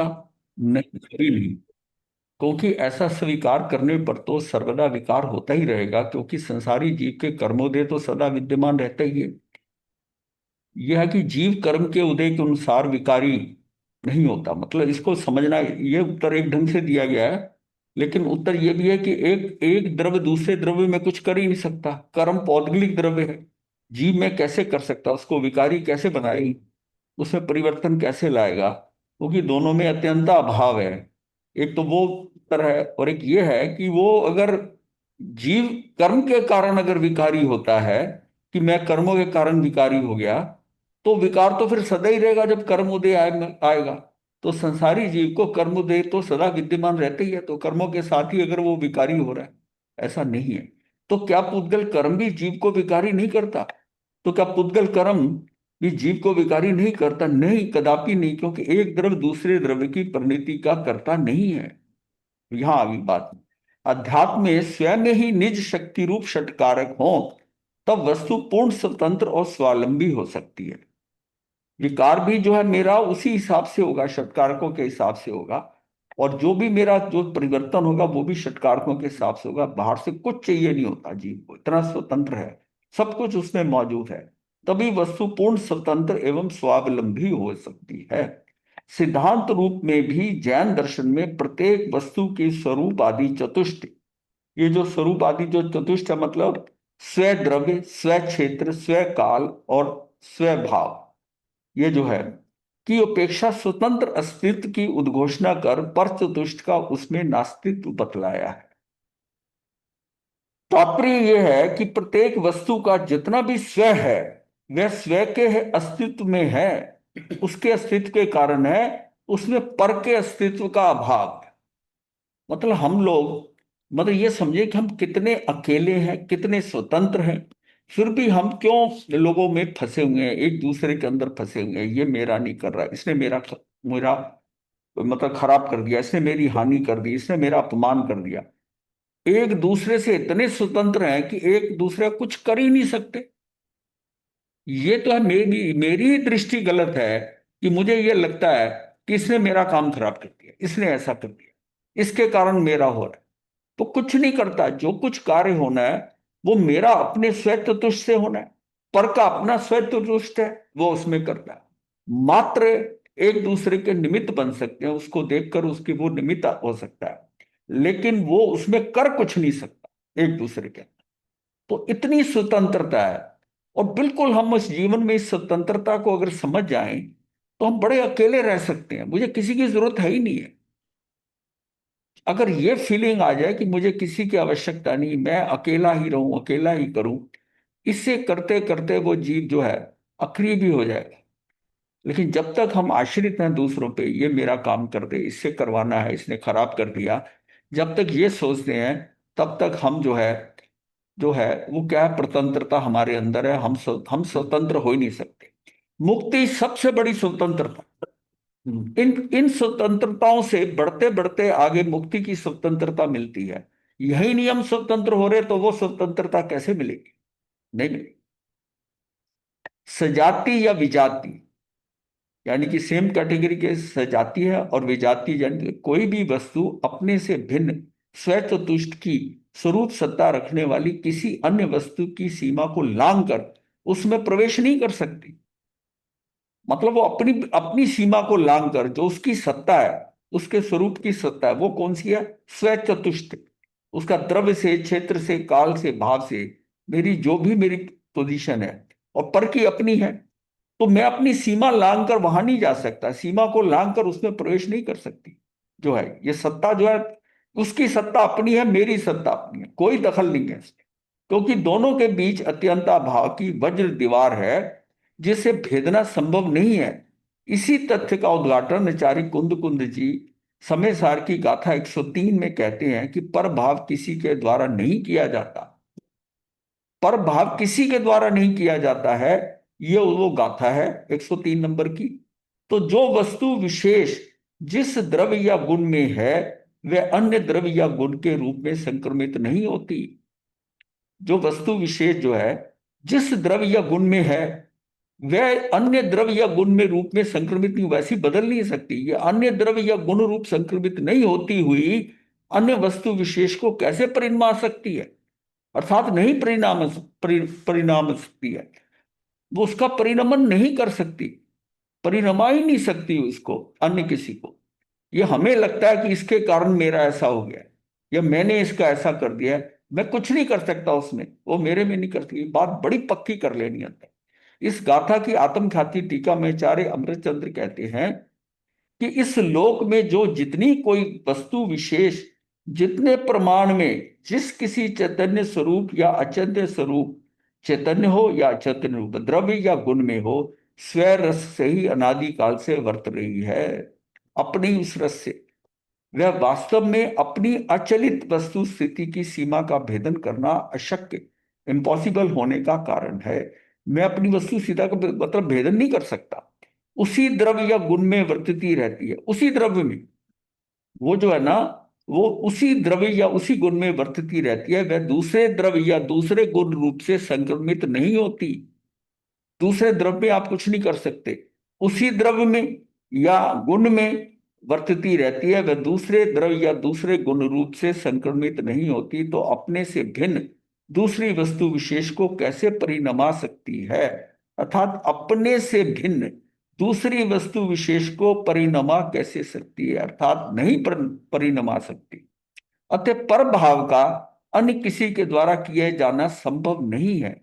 नहीं, कभी नहीं। क्योंकि ऐसा स्वीकार करने पर तो सर्वदा विकार होता ही रहेगा, क्योंकि संसारी जीव के कर्मोदय तो सदा विद्यमान रहता ही है। यह है कि जीव कर्म के उदय के अनुसार विकारी नहीं होता, मतलब इसको समझना। ये उत्तर एक ढंग से दिया गया है, लेकिन उत्तर ये भी है कि एक एक द्रव्य दूसरे द्रव्य में कुछ कर ही नहीं सकता। कर्म पौद्गलिक द्रव्य है, जीव में कैसे कर सकता, उसको विकारी कैसे बनाएगी, उसमें परिवर्तन कैसे लाएगा, क्योंकि दोनों में अत्यंत अभाव है। एक तो वो उत्तर है, और एक ये है कि वो अगर जीव कर्म के कारण अगर विकारी होता है, कि मैं कर्मों के कारण विकारी हो गया, तो विकार तो फिर सदा ही रहेगा जब कर्म उदय आएगा। तो संसारी जीव को कर्म उदय तो सदा विद्यमान रहते ही है, तो कर्मों के साथ ही अगर वो विकारी हो रहा है, ऐसा नहीं है। तो क्या पुद्गल कर्म भी जीव को विकारी नहीं करता? तो क्या पुद्गल कर्म भी जीव को विकारी नहीं करता? नहीं, कदापि नहीं, क्योंकि एक द्रव्य दूसरे द्रव्य की परिणति का कर्ता नहीं है। यहां आ गई बात। अध्यात्म में स्वयं ही निज शक्ति रूप षटकारक हो, तब वस्तु पूर्ण स्वतंत्र और स्वावलंबी हो सकती है। विकार भी जो है मेरा उसी हिसाब से होगा, षटकारकों के हिसाब से होगा। और जो भी मेरा जो परिवर्तन होगा वो भी षटकारकों के हिसाब से होगा। बाहर से कुछ चाहिए नहीं होता जीव को, इतना स्वतंत्र है, सब कुछ उसमें मौजूद है। तभी वस्तु पूर्ण स्वतंत्र एवं स्वावलंबी हो सकती है। सिद्धांत रूप में भी जैन दर्शन में प्रत्येक वस्तु की स्वरूप आदि चतुष्ट, ये जो स्वरूप आदि जो चतुष्ट है, मतलब स्व द्रव्य, स्व क्षेत्र, स्व काल और स्व भाव, ये जो है कि अपेक्षा स्वतंत्र अस्तित्व की उद्घोषणा कर पर चतुष्ट का उसमें नास्तित्व बतलाया है। तात्पर्य यह है कि प्रत्येक वस्तु का जितना भी स्व है, वह स्व के अस्तित्व में है, उसके अस्तित्व के कारण है, उसमें पर के अस्तित्व का अभाव है। मतलब हम लोग, मतलब ये समझे कि हम कितने अकेले हैं, कितने स्वतंत्र हैं, फिर भी हम क्यों लोगों में फंसे हुए हैं, एक दूसरे के अंदर फंसे हुए हैं। ये मेरा नहीं कर रहा, इसने मेरा मतलब खराब कर दिया, इसने मेरी हानि कर दी, इसने मेरा अपमान कर दिया। एक दूसरे से इतने स्वतंत्र हैं कि एक दूसरे कुछ कर ही नहीं सकते। ये तो है मेरी मेरी ही दृष्टि गलत है, कि मुझे ये लगता है कि इसने मेरा काम खराब कर दिया, इसने ऐसा कर दिया, इसके कारण मेरा हो रहा है। तो कुछ नहीं करता, जो कुछ कार्य होना है वो मेरा अपने स्वतुष्ट से होना है। पर का अपना स्वतुष्ट है, वो उसमें करता है। मात्र एक दूसरे के निमित्त बन सकते हैं, उसको देखकर उसकी वो निमित्त हो सकता है, लेकिन वो उसमें कर कुछ नहीं सकता एक दूसरे के। तो इतनी स्वतंत्रता है। और बिल्कुल हम इस जीवन में इस स्वतंत्रता को अगर समझ जाएं, तो हम बड़े अकेले रह सकते हैं, मुझे किसी की जरूरत है ही नहीं है। अगर ये फीलिंग आ जाए कि मुझे किसी की आवश्यकता नहीं, मैं अकेला ही रहूं, अकेला ही करूं, इससे करते करते वो जीव जो है अक्रिय भी हो जाएगा। लेकिन जब तक हम आश्रित हैं दूसरों पे, ये मेरा काम कर दे, इससे करवाना है, इसने खराब कर दिया, जब तक ये सोचते हैं, तब तक हम जो है वो क्या है, प्रतंत्रता हमारे अंदर है, हम स्वतंत्र हो ही नहीं सकते। मुक्ति सबसे बड़ी स्वतंत्रता। इन इन स्वतंत्रताओं से बढ़ते बढ़ते आगे मुक्ति की स्वतंत्रता मिलती है। यही नियम स्वतंत्र हो रहे तो वो स्वतंत्रता कैसे मिलेगी? नहीं मिलेगी। सजाति या विजाति, यानी कि सेम कैटेगरी के सजाती है और विजाति, यानी कि कोई भी वस्तु अपने से भिन्न स्वतुष्ट की स्वरूप सत्ता रखने वाली किसी अन्य वस्तु की सीमा को लांघ कर उसमें प्रवेश नहीं कर सकती। मतलब वो अपनी अपनी सीमा को लांघ कर जो उसकी सत्ता है, उसके स्वरूप की सत्ता है, वो कौन सी है? स्वचतुष्ट। उसका द्रव्य से, क्षेत्र से, काल से, भाव से, मेरी जो भी मेरी पोजीशन है, और पर की अपनी है। तो मैं अपनी सीमा लांघ कर वहां नहीं जा सकता, सीमा को लांघ कर उसमें प्रवेश नहीं कर सकती। जो है ये सत्ता जो है, उसकी सत्ता अपनी है, मेरी सत्ता अपनी है, कोई दखल नहीं है इसमें। क्योंकि दोनों के बीच अत्यंता भाव की वज्र दीवार है, जिसे भेदना संभव नहीं है। इसी तथ्य का उद्घाटन आचार्य कुंद कुंद जी समय सार की गाथा 103 में कहते हैं कि पर भाव किसी के द्वारा नहीं किया जाता। पर भाव किसी के द्वारा नहीं किया जाता है, ये वो गाथा है 103 नंबर की। तो जो वस्तु विशेष जिस द्रव्य या गुण में है, वह अन्य द्रव्य या गुण के रूप में संक्रमित नहीं होती। जो वस्तु विशेष जो है जिस द्रव्य या गुण में है, वह अन्य द्रव्य या गुण में रूप में संक्रमित नहीं, वैसी बदल नहीं सकती। ये अन्य द्रव्य या गुण रूप संक्रमित नहीं होती हुई अन्य वस्तु विशेष को कैसे परिणमा सकती है, अर्थात नहीं परिणाम सकती है। वो उसका परिणमन नहीं कर सकती, परिणमा ही नहीं सकती उसको अन्य किसी को। ये हमें लगता है कि इसके कारण मेरा ऐसा हो गया या मैंने इसका ऐसा कर दिया है, मैं कुछ नहीं कर सकता उसमें, वो मेरे में नहीं करती। बात बड़ी पक्की कर लेनी अंदर। इस गाथा की आत्मघाती टीका में आचार्य अमृतचंद्र कहते हैं कि इस लोक में जो जितनी कोई वस्तु विशेष जितने प्रमाण में जिस किसी चैतन्य स्वरूप या अचैतन्य स्वरूप, चैतन्य हो या अचैतन्य रूप, द्रव्य या गुण में हो, स्वै रस से ही अनादि काल से वर्त रही है, अपनी उस रस से। वह वास्तव में अपनी अचलित वस्तु स्थिति की सीमा का भेदन करना अशक्य, इम्पॉसिबल होने का कारण है। मैं अपनी वस्तु सीधा का मतलब भेदन नहीं कर सकता। उसी द्रव्य या गुण में वर्तती रहती है, उसी द्रव्य में। वो जो है ना, वो उसी द्रव्य या उसी गुण में वर्तती रहती है, वह दूसरे द्रव्य या दूसरे गुण रूप से संक्रमित नहीं होती। दूसरे द्रव्य में आप कुछ नहीं कर सकते, उसी द्रव्य में या गुण में वर्तती रहती है, वह दूसरे द्रव्य या दूसरे गुण रूप से संक्रमित नहीं होती, तो अपने से भिन्न दूसरी वस्तु विशेष को कैसे परिणमा सकती है, अर्थात अपने से भिन्न दूसरी वस्तु विशेष को परिणमा कैसे सकती है, अर्थात नहीं परिणमा सकती। अतः पर भाव का अन्य किसी के द्वारा किया जाना संभव नहीं है।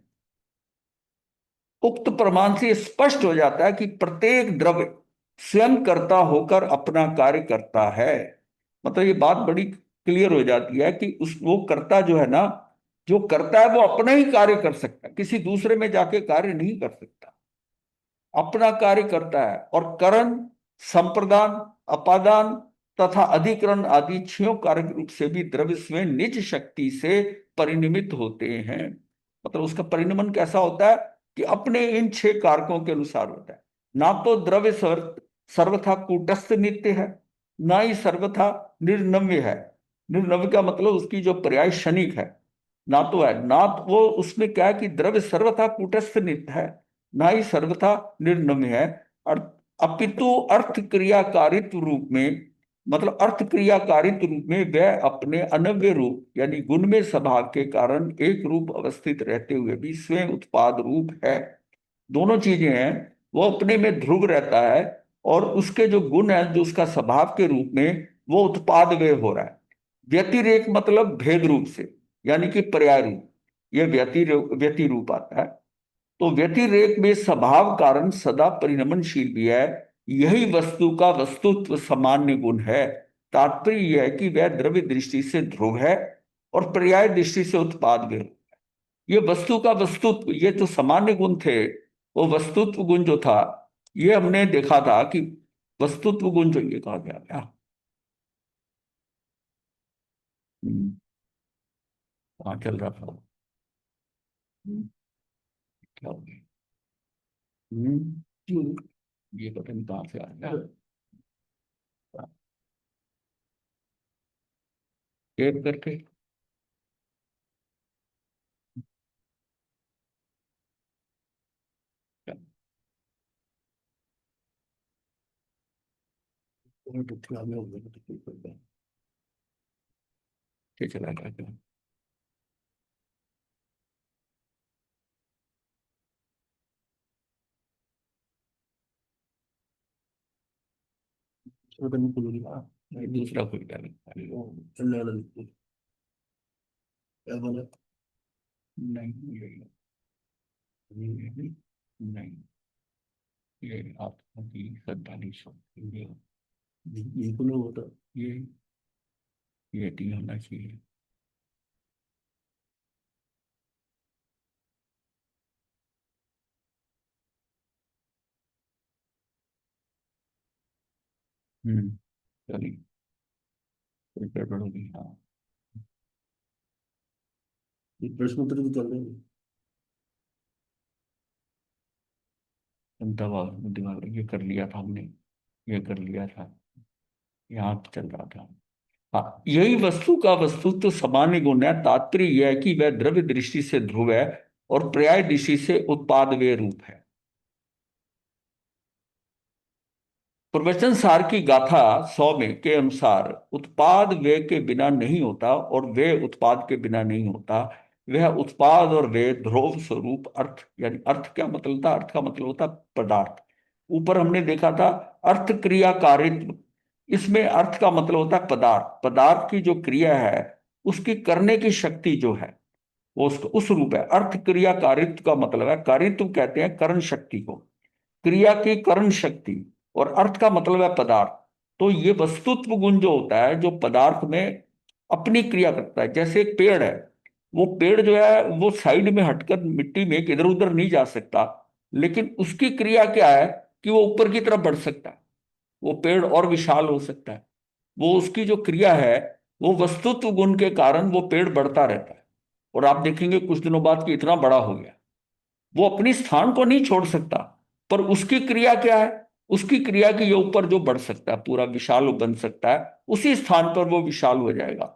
उक्त प्रमाण से स्पष्ट हो जाता है कि प्रत्येक द्रव्य स्वयं कर्ता होकर अपना कार्य करता है। मतलब ये बात बड़ी क्लियर हो जाती है कि उस वो कर्ता जो है ना, जो करता है वो अपना ही कार्य कर सकता है, किसी दूसरे में जाके कार्य नहीं कर सकता, अपना कार्य करता है। और करण, संप्रदान, अपादान तथा अधिकरण आदि छह कारक रूप से भी द्रव्य स्वयं निज शक्ति से परिनिमित होते हैं। मतलब उसका परिणमन कैसा होता है कि अपने इन छह कारकों के अनुसार होता है। ना तो द्रव्य सर्वथा कूटस्थ नित्य है, ना ही सर्वथा निर्नव्य है। निर्नव्य का मतलब उसकी जो पर्याय क्षणिक है, ना तो है ना, तो वो उसमें क्या है कि द्रव्य सर्वथा कूटस्थ नित्य है, ना ही सर्वथा निर्नम्य है। और अपितु अर्थ क्रियाकारित्व रूप में, मतलब अर्थ क्रियाकारित्व रूप में वह अपने अनव्य रूप यानी गुण में स्वभाव के कारण एक रूप अवस्थित रहते हुए भी स्वयं उत्पाद रूप है। दोनों चीजें हैं, वो अपने में ध्रुव रहता है और उसके जो गुण है, जो उसका स्वभाव के रूप में, वो उत्पाद वे हो रहा है। व्यतिरेक मतलब भेद रूप से, यानी कि पर्याय रूप, ये व्यति रूप आता है। तो व्यतिरेक में स्वभाव कारण सदा परिणमनशील भी है। यही वस्तु का वस्तुत्व सामान्य गुण है। तात्पर्य यह है कि वह द्रव्य दृष्टि से ध्रुव है और पर्याय दृष्टि से उत्पाद भी। ये वस्तु का वस्तुत्व, ये जो सामान्य गुण थे, वो वस्तुत्व गुण जो था, ये हमने देखा था कि वस्तुत्व गुण जो ये कहा गया क्या। कहाँ चल रहा था। हम्म, क्या हो गया। क्यों, ये पता नहीं कहाँ से आ गया। एक करके चला गया। दूसरा कोई क्या नहीं। क्या बोला। नहीं, नहीं, नहीं, ये आपकी श्रद्धालु शब्द, ये बोलो होता, ये नहीं होना चाहिए। चलिए, कोई गड़बड़ होगी। हाँ, ये प्रश्न उत्तर भी चल रहे हैं। दबाव दिमाग, ये कर लिया था हमने, ये कर लिया था, यहाँ चल रहा था। हाँ, यही वस्तु का वस्तुत्व सामान्य गुण है। तात्पर्य यह है कि वह द्रव्य दृष्टि से ध्रुव है और पर्याय दृष्टि से उत्पाद वे रूप है। प्रवचन सार की गाथा 100 में के अनुसार उत्पाद व्यय के बिना नहीं होता और व्यय उत्पाद के बिना नहीं होता। वह उत्पाद और व्यय ध्रुव स्वरूप अर्थ, यानी अर्थ क्या मतलब था, अर्थ का मतलब होता पदार्थ। ऊपर हमने देखा था अर्थ क्रिया कारित्व, इसमें अर्थ का मतलब होता है पदार्थ। पदार्थ की जो क्रिया है उसकी करने की शक्ति जो है वो उसको उस रूप है। अर्थ क्रिया कारित्व का मतलब है, कारित्व कहते हैं करण शक्ति को, क्रिया की करण शक्ति। और अर्थ का मतलब है पदार्थ। तो ये वस्तुत्व गुण जो होता है जो पदार्थ में अपनी क्रिया करता है, जैसे एक पेड़ है, वो पेड़ जो है वो साइड में हटकर मिट्टी में इधर उधर नहीं जा सकता, लेकिन उसकी क्रिया क्या है कि वो ऊपर की तरफ बढ़ सकता है, वो पेड़ और विशाल हो सकता है। वो उसकी जो क्रिया है, वो वस्तुत्व गुण के कारण वो पेड़ बढ़ता रहता है। और आप देखेंगे कुछ दिनों बाद कि इतना बड़ा हो गया, वो अपनी स्थान को नहीं छोड़ सकता, पर उसकी क्रिया क्या है, उसकी क्रिया के ये ऊपर जो बढ़ सकता है पूरा विशाल बन सकता है, उसी स्थान पर वो विशाल हो जाएगा।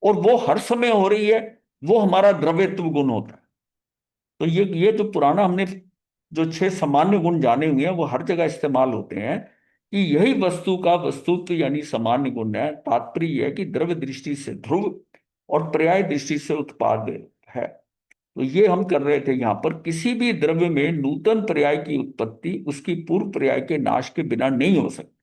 और वो हर समय हो रही है, वो हमारा द्रव्यत्व गुण होता है। तो ये जो पुराना हमने जो 6 सामान्य गुण जाने हुए हैं वो हर जगह इस्तेमाल होते हैं कि यही वस्तु का वस्तुत्व यानी सामान्य गुण है। तात्पर्य यह है कि द्रव्य दृष्टि से ध्रुव और पर्याय दृष्टि से उत्पाद है। तो ये हम कर रहे थे यहां पर, किसी भी द्रव्य में नूतन पर्याय की उत्पत्ति उसकी पूर्व पर्याय के नाश के बिना नहीं हो सकती।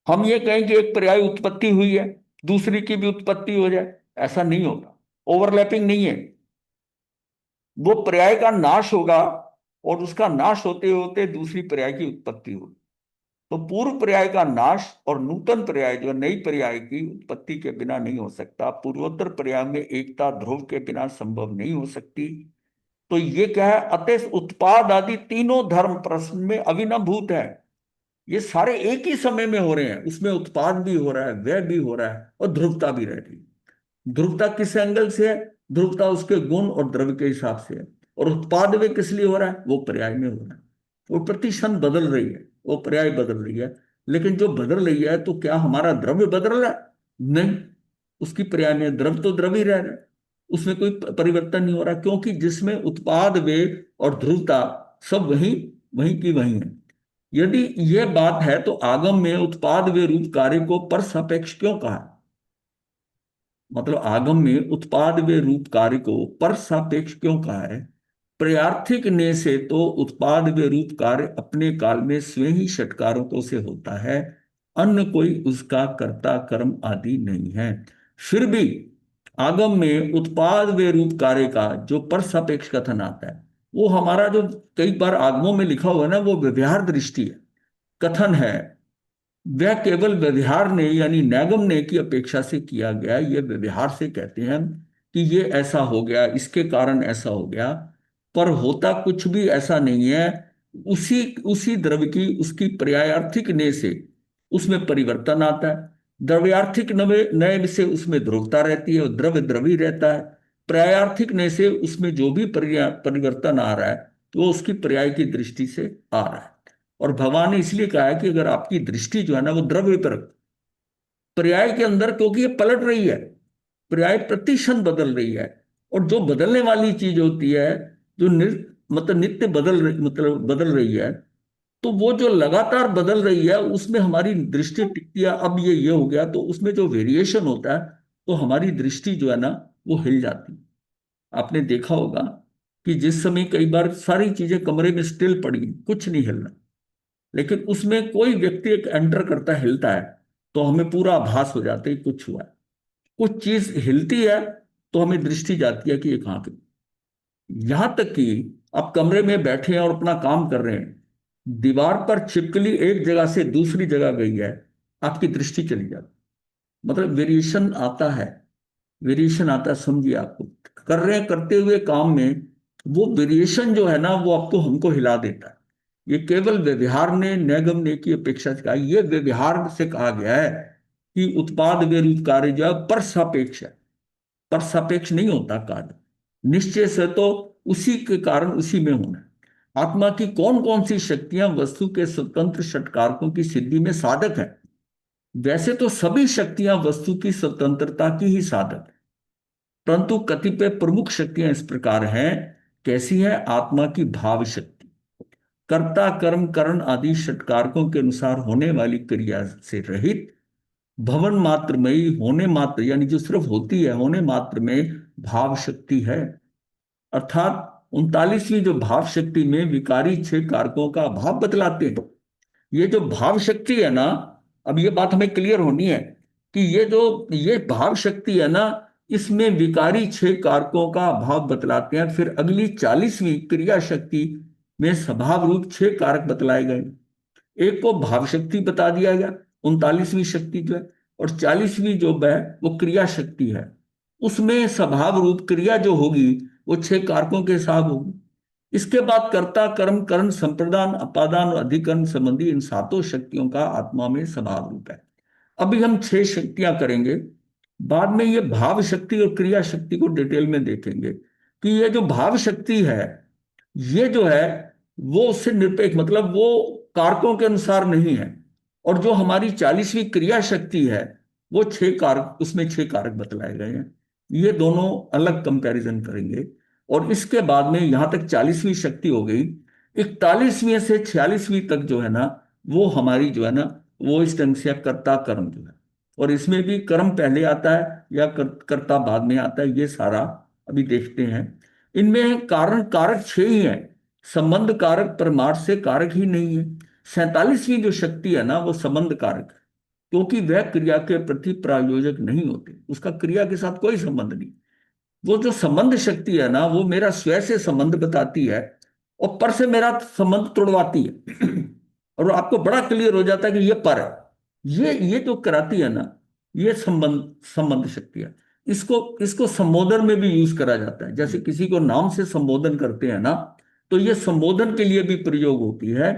हम ये कहें कि एक पर्याय उत्पत्ति हुई है, दूसरी की भी उत्पत्ति हो जाए, ऐसा नहीं होगा। ओवरलैपिंग नहीं है। वो पर्याय का नाश होगा और उसका नाश होते होते दूसरी पर्याय की उत्पत्ति होगी। तो पूर्व पर्याय का नाश और नूतन पर्याय जो नई पर्याय की उत्पत्ति के बिना नहीं हो सकता। पूर्वोत्तर पर्याय में एकता ध्रुव के बिना संभव नहीं हो सकती। तो ये क्या है, अतः उत्पाद आदि तीनों धर्म प्रश्न में अभिनवभूत है। ये सारे एक ही समय में हो रहे हैं, उसमें उत्पाद भी हो रहा है, व्यय भी हो रहा है और ध्रुवता भी रह रही है। ध्रुवता किस एंगल से है, ध्रुवता उसके गुण और द्रव्य के हिसाब से है। और उत्पाद व्यय किस लिए हो रहा है, वो पर्याय में हो रहा है। वो प्रतिक्षण बदल रही है, वो पर्याय बदल रही है। लेकिन जो बदल रही है तो क्या हमारा द्रव्य बदल रहा है, नहीं। उसकी पर्याय में द्रव्य तो द्रव्य ही रह रहा है, उसमें कोई परिवर्तन नहीं हो रहा, क्योंकि जिसमें उत्पाद वेग और ध्रुवता सब वही वही की वही है। यदि यह बात है तो आगम में उत्पाद वे रूप कार्य को पर सापेक्ष क्यों कहा। मतलब आगम में उत्पाद वे रूप कार्य को पर सापेक्ष क्यों कहा है। प्रयार्थिक ने से तो उत्पाद वे रूप कार्य अपने काल में स्वयं ही षटकारकों से होता है, अन्य कोई उसका कर्ता कर्म आदि नहीं है। फिर भी आगम में उत्पाद वे रूप कार्य का जो पर सापेक्ष कथन आता है, वो हमारा जो कई बार आगमों में लिखा हुआ है ना, वो व्यवहार दृष्टि है, कथन है। वह केवल व्यवहार ने यानी नैगम ने की अपेक्षा से किया गया। यह व्यवहार से कहते हैं कि ये ऐसा हो गया, इसके कारण ऐसा हो गया, पर होता कुछ भी ऐसा नहीं है। उसी उसी द्रव्य की उसकी पर्यायार्थिक ने से उसमें परिवर्तन आता है। द्रव्यार्थिक नवे नए से उसमें ध्रुवता रहती है और द्रव्य द्रव्य रहता है। पर्यायार्थिक ने से उसमें जो भी परिवर्तन आ रहा है तो वो उसकी पर्याय की दृष्टि से आ रहा है। और भगवान ने इसलिए कहा है कि अगर आपकी दृष्टि जो है ना वो द्रव्य पर, पर्याय के अंदर, क्योंकि ये पलट रही है, पर्याय प्रतिक्षण बदल रही है। और जो बदलने वाली चीज होती है, जो मतलब नित्य बदल रही, मतलब बदल रही है, तो वो जो लगातार बदल रही है उसमें हमारी दृष्टि टिकती है। अब ये हो गया तो उसमें जो वेरिएशन होता है तो हमारी दृष्टि जो है ना वो हिल जाती है। आपने देखा होगा कि जिस समय कई बार सारी चीजें कमरे में स्टिल पड़ी, कुछ नहीं हिलना, लेकिन उसमें कोई व्यक्ति एक एंटर करता है, हिलता है, तो हमें पूरा आभास हो जाता है कि कुछ हुआ है। कुछ चीज हिलती है तो हमें दृष्टि जाती है कि ये कहाँ की। यहां तक कि आप कमरे में बैठे हैं और अपना काम कर रहे हैं, दीवार पर छिपकली एक जगह से दूसरी जगह गई है, आपकी दृष्टि चली जाती। मतलब वेरिएशन आता है, वेरिएशन आता है, समझिए। आपको कर रहे हैं, करते हुए काम में वो वेरिएशन जो है ना वो आपको हमको हिला देता है। ये केवल व्यवहार ने नैगम ने की अपेक्षा से कहा, ये व्यवहार से कहा गया है कि उत्पाद वे रूप कार्य जो है पर सापेक्ष है। पर सापेक्ष नहीं होता कार्य, निश्चय से तो उसी के कारण उसी में होना है। आत्मा की कौन कौन सी शक्तियां वस्तु के स्वतंत्र षटकारकों की सिद्धि में साधक है। वैसे तो सभी शक्तियां वस्तु की स्वतंत्रता की ही साधक है, परंतु कतिपय प्रमुख शक्तियां इस प्रकार हैं। कैसी है, आत्मा की भाव शक्ति। कर्ता कर्म करण आदि षटकारकों के अनुसार होने वाली क्रिया से रहित, भवन मात्रमयी, होने मात्र यानी जो सिर्फ होती है होने मात्र में भाव शक्ति है। अर्थात 39वीं जो भाव शक्ति में विकारी छह कारकों का अभाव बतलाते हैं। ये जो भाव शक्ति है ना, अब ये बात हमें क्लियर होनी है कि ये भाव शक्ति है ना, इसमें विकारी छह कारकों का अभाव बतलाते हैं। फिर अगली 40वीं क्रिया शक्ति में स्वभाव रूप छह कारक बतलाए गए। एक को भाव शक्ति बता दिया गया, 39वीं शक्ति जो है, और 40वीं जो है वो क्रिया शक्ति है। उसमें स्वभाव रूप क्रिया जो होगी वो छह कारकों के साथ होगी। इसके बाद कर्ता कर्म करण संप्रदान अपादान और अधिकरण संबंधी इन सातों शक्तियों का आत्मा में स्वभाव रूप है। अभी हम छह शक्तियां करेंगे, बाद में ये भाव शक्ति और क्रिया शक्ति को डिटेल में देखेंगे कि ये जो भाव शक्ति है ये जो है वो उससे निरपेक्ष, मतलब वो कारकों के अनुसार नहीं है। और जो हमारी 40वीं क्रिया शक्ति है वो छह कारक, उसमें छह कारक बतलाए गए हैं। ये दोनों अलग कंपैरिजन करेंगे। और इसके बाद में यहां तक 40वीं शक्ति हो गई। 41वीं से 46वीं तक जो है ना, वो हमारी जो है ना, वो इस ढंग से कर्ता कर्म जो है, और इसमें भी कर्म पहले आता है या कर्ता बाद में आता है, ये सारा अभी देखते हैं। इनमें कारण कारक छह ही है, संबंध कारक परमार्थ से कारक ही नहीं है। 47वीं जो शक्ति है ना वो संबंध कारक है, क्योंकि वह क्रिया के प्रति प्रायोजक नहीं होते, उसका क्रिया के साथ कोई संबंध नहीं। वो जो संबंध शक्ति है ना वो मेरा स्वयं से संबंध बताती है और पर से मेरा संबंध तोड़वाती है। और आपको बड़ा क्लियर हो जाता है कि ये पर है। ये जो कराती है ना, ये संबंध संबंध शक्ति है। इसको इसको संबोधन में भी यूज करा जाता है। जैसे किसी को नाम से संबोधन करते हैं ना, तो ये संबोधन के लिए भी प्रयोग होती है।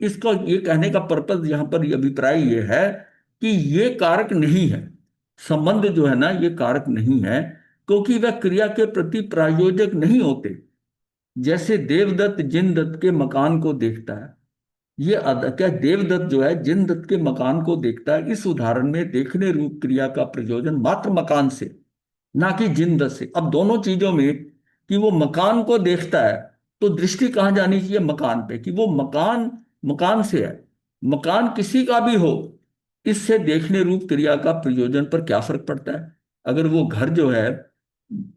इसको ये कहने का पर्पज यहाँ पर ये अभिप्राय ये है कि ये कारक नहीं है, संबंध जो है ना ये कारक नहीं है, क्योंकि वह क्रिया के प्रति प्रायोजक नहीं होते। जैसे देवदत्त जिनदत्त के मकान को देखता है, क्या देवदत्त जो है जिनदत्त के मकान को देखता है, इस उदाहरण में देखने रूप क्रिया का प्रयोजन मात्र मकान से, ना कि जिनदत्त से। अब दोनों चीजों में कि वो मकान को देखता है तो दृष्टि कहाँ जानी चाहिए, मकान पे, कि वो मकान मकान से है। मकान किसी का भी हो, इससे देखने रूप क्रिया का प्रयोजन पर क्या फर्क पड़ता है। अगर वो घर जो है,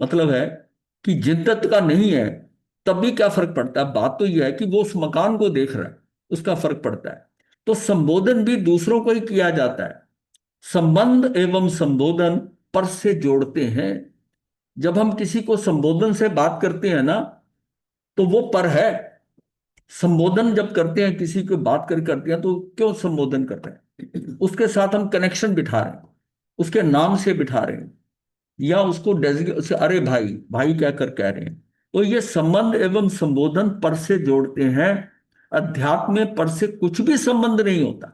मतलब है कि जिद्दत का नहीं है, तब भी क्या फर्क पड़ता है। बात तो यह है कि वो उस मकान को देख रहा है, उसका फर्क पड़ता है। तो संबोधन भी दूसरों को ही किया जाता है। संबंध एवं संबोधन पर से जोड़ते हैं। जब हम किसी को संबोधन से बात करते हैं ना, तो वो पर है। संबोधन जब करते हैं, किसी को बात करते हैं, तो क्यों संबोधन करते हैं, उसके साथ हम कनेक्शन बिठा रहे हैं, उसके नाम से बिठा रहे हैं, या उसको डेजिग्नेट, अरे भाई भाई क्या कर कह रहे हैं। तो ये संबंध एवं संबोधन पर से जोड़ते हैं। अध्यात्म में पर से कुछ भी संबंध नहीं होता।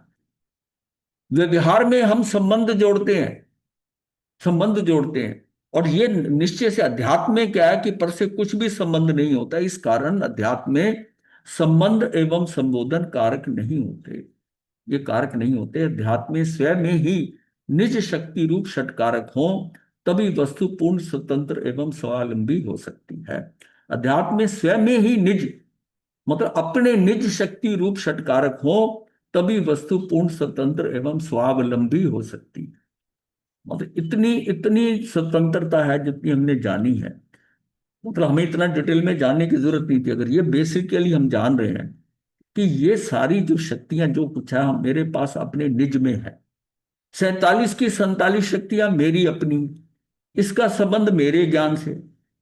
व्यवहार में हम संबंध जोड़ते हैं, संबंध जोड़ते हैं। और ये निश्चय से अध्यात्म में क्या है कि पर से कुछ भी संबंध नहीं होता। इस कारण अध्यात्म में संबंध एवं संबोधन कारक नहीं होते, ये कारक नहीं होते। अध्यात्म में स्वयं में ही निज शक्ति रूप षटकारक हो, तभी वस्तु पूर्ण स्वतंत्र एवं स्वावलंबी हो सकती है। अध्यात्म में स्वयं में ही निज, मतलब अपने निज शक्ति रूप षटकारक हो, तभी वस्तु पूर्ण स्वतंत्र एवं स्वावलंबी हो सकती है। मतलब इतनी इतनी स्वतंत्रता है जितनी हमने जानी है। मतलब हमें इतना डिटेल में जानने की जरूरत नहीं थी, अगर ये बेसिकली हम जान रहे हैं कि ये सारी जो शक्तियां जो कुछ है मेरे पास अपने निज में है। 47 की 47 शक्तियां मेरी अपनी, इसका संबंध मेरे ज्ञान से।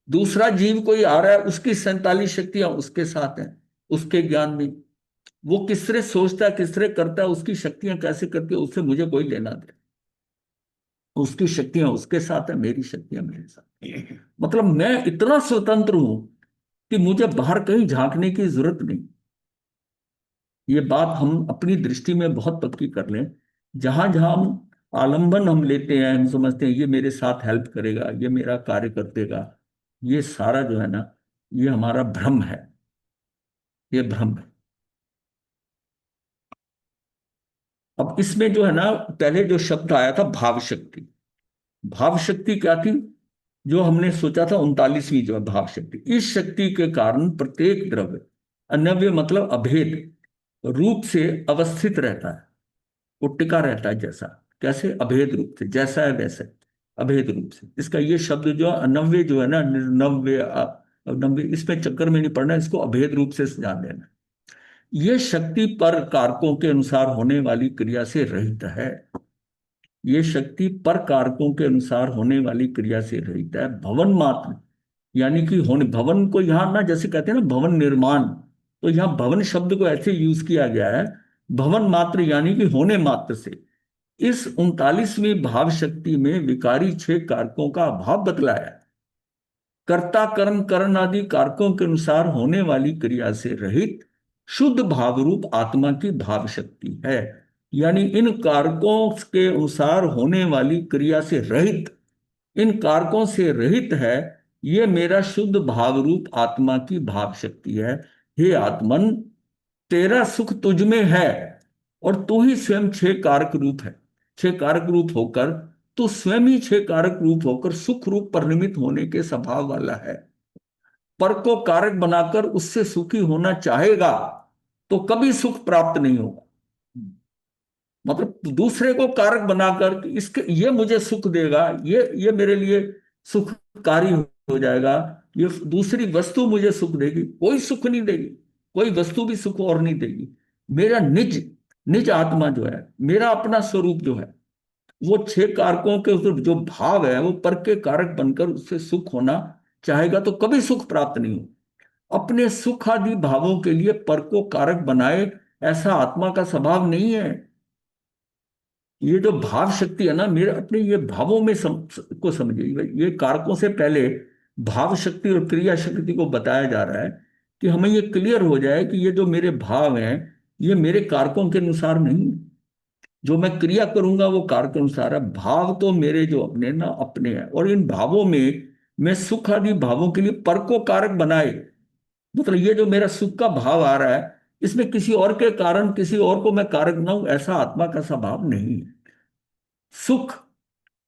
दूसरा जीव कोई आ रहा है, उसकी 47 शक्तियां उसके साथ हैं, उसके ज्ञान में। वो किस तरह सोचता है, किस तरह करता है, उसकी शक्तियां कैसे करती है, उससे मुझे कोई लेना दे। उसकी शक्तियां उसके साथ है, मेरी शक्तियां मेरे साथ हैं। मतलब मैं इतना स्वतंत्र हूं कि मुझे बाहर कहीं झांकने की जरूरत नहीं। ये बात हम अपनी दृष्टि में बहुत पक्की कर लें। जहां जहां हम आलंबन हम लेते हैं, हम समझते हैं ये मेरे साथ हेल्प करेगा, ये मेरा कार्य कर देगा, ये सारा जो है ना, ये हमारा भ्रम है, ये भ्रम है। अब इसमें जो है ना, पहले जो शब्द आया था भाव शक्ति। भाव शक्ति क्या थी, जो हमने सोचा था 39वीं जो है भाव शक्ति। इस शक्ति के कारण प्रत्येक द्रव्य अनव्य मतलब अभेद रूप से अवस्थित रहता है, वो टिका रहता है जैसा। कैसे? अभेद रूप से, जैसा है वैसे, अभेद रूप से। इसका ये शब्द जो है अनव्य जो है ना, निर्नव्य अवनव्य, इसमें चक्कर में नहीं पड़ना, इसको अभेद रूप से जान लेना। ये शक्ति पर कारकों के अनुसार होने वाली क्रिया से रहित है। ये शक्ति पर कारकों के अनुसार होने वाली क्रिया से रहित है। भवन मात्र यानी कि होने, भवन को यहां ना जैसे कहते हैं ना भवन निर्माण, तो यहां भवन शब्द को ऐसे यूज किया गया है, भवन मात्र यानी कि होने मात्र से। इस 39वीं भाव शक्ति में विकारी छह कारकों का अभाव बतलाया है। कर्ता कर्म करण आदि कारकों के अनुसार होने वाली क्रिया से रहित शुद्ध भाव रूप आत्मा की भाव शक्ति है। यानी इन कारकों के अनुसार होने वाली क्रिया से रहित, इन कारकों से रहित है, ये मेरा शुद्ध भाव रूप आत्मा की भाव शक्ति है। हे आत्मन, तेरा सुख तुझ में है, और तू ही स्वयं छह कारक रूप है। छह कारक रूप होकर तू स्वयं ही छह कारक रूप होकर सुख रूप परिणमित होने के स्वभाव वाला है। पर को कारक बनाकर उससे सुखी होना चाहेगा तो कभी सुख प्राप्त नहीं होगा। मतलब दूसरे को कारक बनाकर कि इसके ये मुझे सुख देगा, ये मेरे लिए सुखकारी हो जाएगा, ये दूसरी वस्तु मुझे सुख देगी, कोई सुख नहीं देगी। कोई वस्तु भी सुख और नहीं देगी। मेरा निज निज आत्मा जो है, मेरा अपना स्वरूप जो है, वो छह कारकों के उस जो भाव है वो पर के कारक बनकर उससे सुख होना चाहेगा तो कभी सुख प्राप्त नहीं हो। अपने सुख आदि भावों के लिए पर को कारक बनाए, ऐसा आत्मा का स्वभाव नहीं है। ये जो भाव शक्ति है ना, मेरे अपने ये भावों में को समझिए। ये कारकों से पहले भाव शक्ति और क्रिया शक्ति को बताया जा रहा है कि हमें ये क्लियर हो जाए कि ये जो मेरे भाव हैं, ये मेरे कारकों के अनुसार नहीं है। जो मैं क्रिया करूंगा वो कारक के अनुसार है। भाव तो मेरे जो अपने ना अपने हैं, और इन भावों में मैं सुख आदि भावों के लिए पर को कारक बनाए। मतलब ये जो मेरा सुख का भाव आ रहा है, इसमें किसी और के कारण किसी और को मैं कारक बनाऊं, ऐसा आत्मा का स्वभाव नहीं है। सुख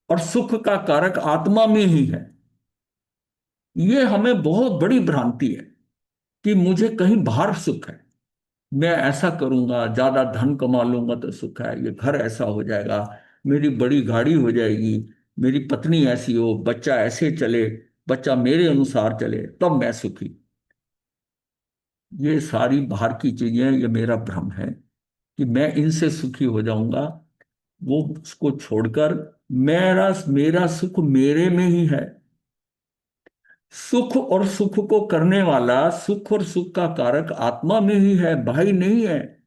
और सुख का कारक आत्मा में ही है। ये हमें बहुत बड़ी भ्रांति है कि मुझे कहीं बाहर सुख है, मैं ऐसा करूंगा, ज्यादा धन कमा लूंगा तो सुख है, ये घर ऐसा हो जाएगा, मेरी बड़ी गाड़ी हो जाएगी, मेरी पत्नी ऐसी हो, बच्चा ऐसे चले, बच्चा मेरे अनुसार चले, तब मैं सुखी। ये सारी बाहर की चीजें, ये मेरा भ्रम है कि मैं इनसे सुखी हो जाऊंगा। वो उसको छोड़कर मेरा मेरा सुख मेरे में ही है। सुख और सुख को करने वाला, सुख और सुख का कारक आत्मा में ही है, बाहर नहीं है।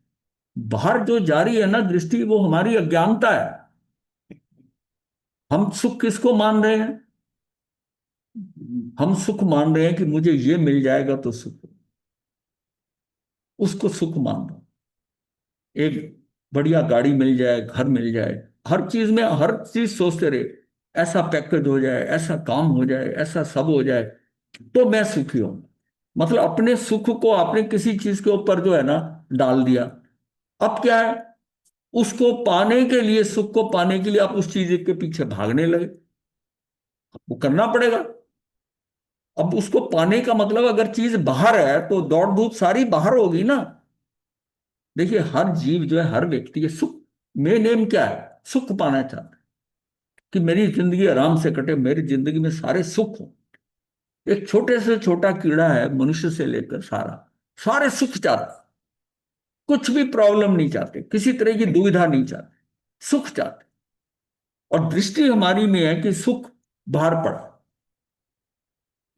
बाहर जो जारी है ना दृष्टि, वो हमारी अज्ञानता है। हम सुख किसको मान रहे हैं? हम सुख मान रहे हैं कि मुझे ये मिल जाएगा तो सुख, उसको सुख मान रहा हूं। एक बढ़िया गाड़ी मिल जाए, घर मिल जाए, हर चीज में हर चीज सोचते रहे, ऐसा पैकेज हो जाए, ऐसा काम हो जाए, ऐसा सब हो जाए तो मैं सुखी हूं। मतलब अपने सुख को आपने किसी चीज के ऊपर जो है ना डाल दिया। अब क्या है? उसको पाने के लिए, सुख को पाने के लिए आप उस चीज के पीछे भागने लगे। वो करना पड़ेगा। अब उसको पाने का मतलब, अगर चीज बाहर है तो दौड़ धूप सारी बाहर होगी ना। देखिए हर जीव जो है, हर व्यक्ति ये सुख, मेन एम क्या है? सुख पाना चाहता है कि मेरी जिंदगी आराम से कटे, मेरी जिंदगी में सारे सुख हो। एक छोटे से छोटा कीड़ा है, मनुष्य से लेकर सारा, सारे सुख चाहते, कुछ भी प्रॉब्लम नहीं चाहते, किसी तरह की दुविधा नहीं चाहते, सुख चाहते। और दृष्टि हमारी में है कि सुख बाहर पड़ा,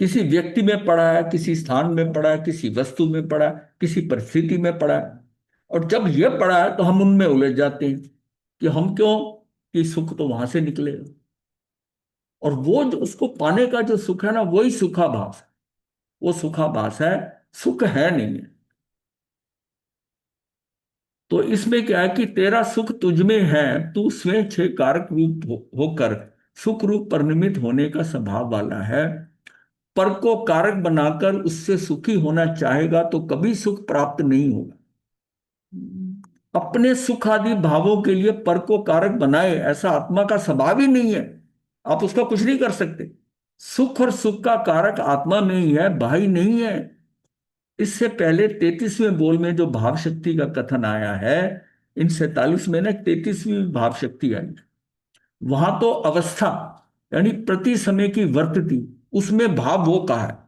किसी व्यक्ति में पड़ा है, किसी स्थान में पड़ा है, किसी वस्तु में पड़ा है, किसी परिस्थिति में पड़ा है। और जब यह पड़ा है तो हम उनमें उलझ जाते हैं कि हम क्यों, कि सुख तो वहां से निकलेगा। और वो जो उसको पाने का जो सुख है ना, वही सुखाभास है। वो सुखाभास है, सुख है नहीं है। तो इसमें क्या है कि तेरा सुख तुझ में है, तू स्वयं छह कारक रूप होकर सुख रूप परिणमित होने का स्वभाव वाला है। पर को कारक बनाकर उससे सुखी होना चाहेगा तो कभी सुख प्राप्त नहीं होगा। अपने सुख आदि भावों के लिए पर को कारक बनाए, ऐसा आत्मा का स्वभाव ही नहीं है। आप उसका कुछ नहीं कर सकते। सुख और सुख का कारक आत्मा में ही है, बाहर नहीं है। इससे पहले 33वें बोल में जो भाव शक्ति का कथन आया है, इन 47 में ना 33वीं भाव शक्ति आई। वहां तो अवस्था यानी प्रति समय की वर्तती, उसमें भाव वो कहा है।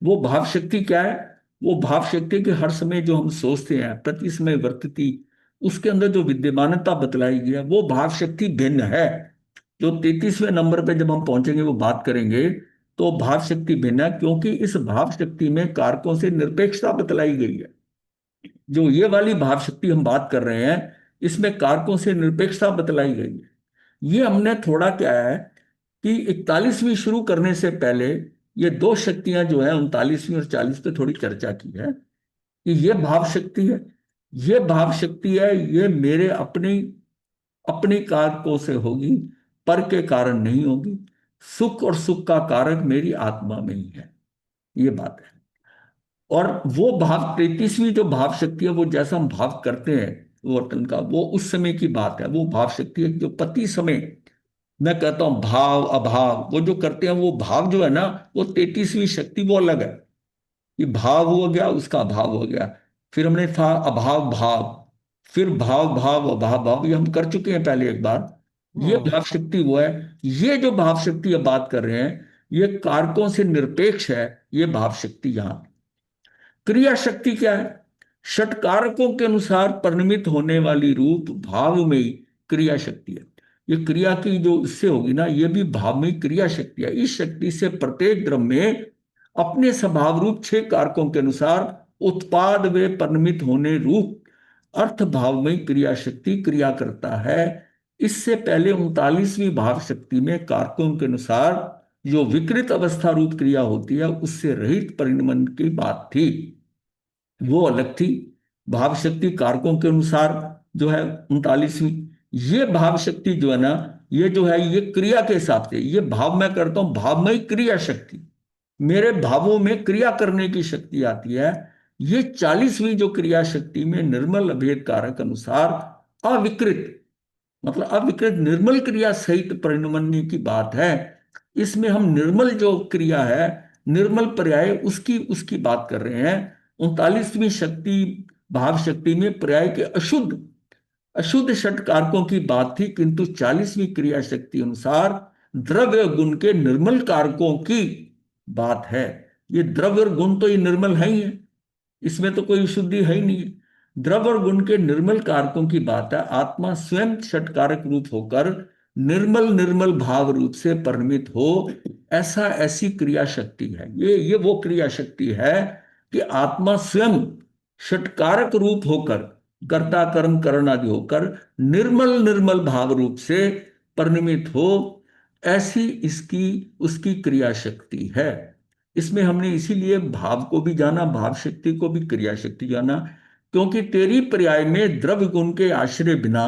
वो भाव शक्ति क्या है? वो भाव शक्ति के हर समय जो हम सोचते हैं प्रति समय वर्तती, उसके अंदर जो विद्यमानता बतलाई गई है वो भाव शक्ति भिन्न है। जो 33वें नंबर पे जब हम पहुंचेंगे वो बात करेंगे, तो भाव शक्ति भिन्न है, क्योंकि इस भाव शक्ति में कारकों से निरपेक्षता बतलाई गई है। जो ये वाली भाव शक्ति हम बात कर रहे हैं, इसमें कारकों से निरपेक्षता बतलाई गई है। ये हमने थोड़ा क्या है कि 41वीं शुरू करने से पहले ये दो शक्तियां जो है 39वीं और 40 पे थोड़ी चर्चा की है कि ये भाव शक्ति है, ये भाव शक्ति है, ये मेरे अपनी अपनी कारकों से होगी, पर के कारण नहीं होगी। सुख और सुख का कारक मेरी आत्मा में ही है, ये बात है। और वो भाव 33वीं जो भाव शक्ति है, वो जैसा हम भाव करते हैं वर्तन का, वो उस समय की बात है। वो भाव शक्ति है जो पति समय, मैं कहता हूं भाव अभाव, वो जो करते हैं वो भाव जो है ना, वो 33वीं शक्ति वो अलग है। ये भाव हो गया, उसका अभाव हो गया। फिर हमने था अभाव भाव, फिर भाव भाव अभाव भाव, ये हम कर चुके हैं पहले एक बार। ये हम्म। भाव शक्ति वो है। ये जो भाव शक्ति अब बात कर रहे हैं, ये कारकों से निरपेक्ष है। ये भाव शक्ति यहां क्रिया शक्ति क्या है? षटकारकों के अनुसार परिणमित होने वाली रूप भाव में ही क्रिया शक्ति है। ये क्रिया की जो इससे होगी ना, ये भी भाव में ही क्रिया शक्ति है। इस शक्ति से प्रत्येक द्रव्य में अपने स्वभाव रूप 6 कारकों के अनुसार उत्पाद व परिणमित होने रूप अर्थ भाव में क्रिया शक्ति क्रिया करता है। इससे पहले 39वीं भाव शक्ति में कारकों के अनुसार जो विकृत अवस्था रूप क्रिया होती है, उससे रहित परिणमन की बात थी, वो अलग थी। भाव शक्ति कारकों के अनुसार जो है 39वीं। ये भाव शक्ति जो है ना, ये जो है ये क्रिया के हिसाब से, ये भाव मैं करता हूं भाव में ही क्रिया शक्ति, मेरे भावों में क्रिया करने की शक्ति आती है। ये 40वीं जो क्रिया शक्ति में निर्मल अभेद कारक अनुसार अविकृत, मतलब अविकृत निर्मल क्रिया सहित परिणमन की बात है। इसमें हम निर्मल जो क्रिया है, निर्मल पर्याय, उसकी उसकी बात कर रहे हैं। 39वीं शक्ति भाव शक्ति में पर्याय के अशुद्ध अशुद्ध षट कारकों की बात थी, किंतु 40वीं क्रिया शक्ति अनुसार द्रव्य और गुण के निर्मल कारकों की बात है। ये द्रव्य और गुण तो ये निर्मल है ही है, इसमें तो कोई शुद्धि है ही नहीं है। द्रव्य और गुण के निर्मल कारकों की बात है। आत्मा स्वयं षटकारक रूप होकर निर्मल निर्मल भाव रूप से परिणमित हो, ऐसा ऐसी क्रिया शक्ति है। ये वो क्रिया शक्ति है कि आत्मा स्वयं षटकारक रूप होकर, कर्ता कर्म करण आदि होकर निर्मल निर्मल भाव रूप से परिणमित हो, ऐसी इसकी उसकी क्रिया शक्ति है। इसमें हमने इसीलिए भाव को भी जाना, भाव शक्ति को भी क्रिया शक्ति जाना, क्योंकि तेरी पर्याय में द्रव्य गुण के आश्रय बिना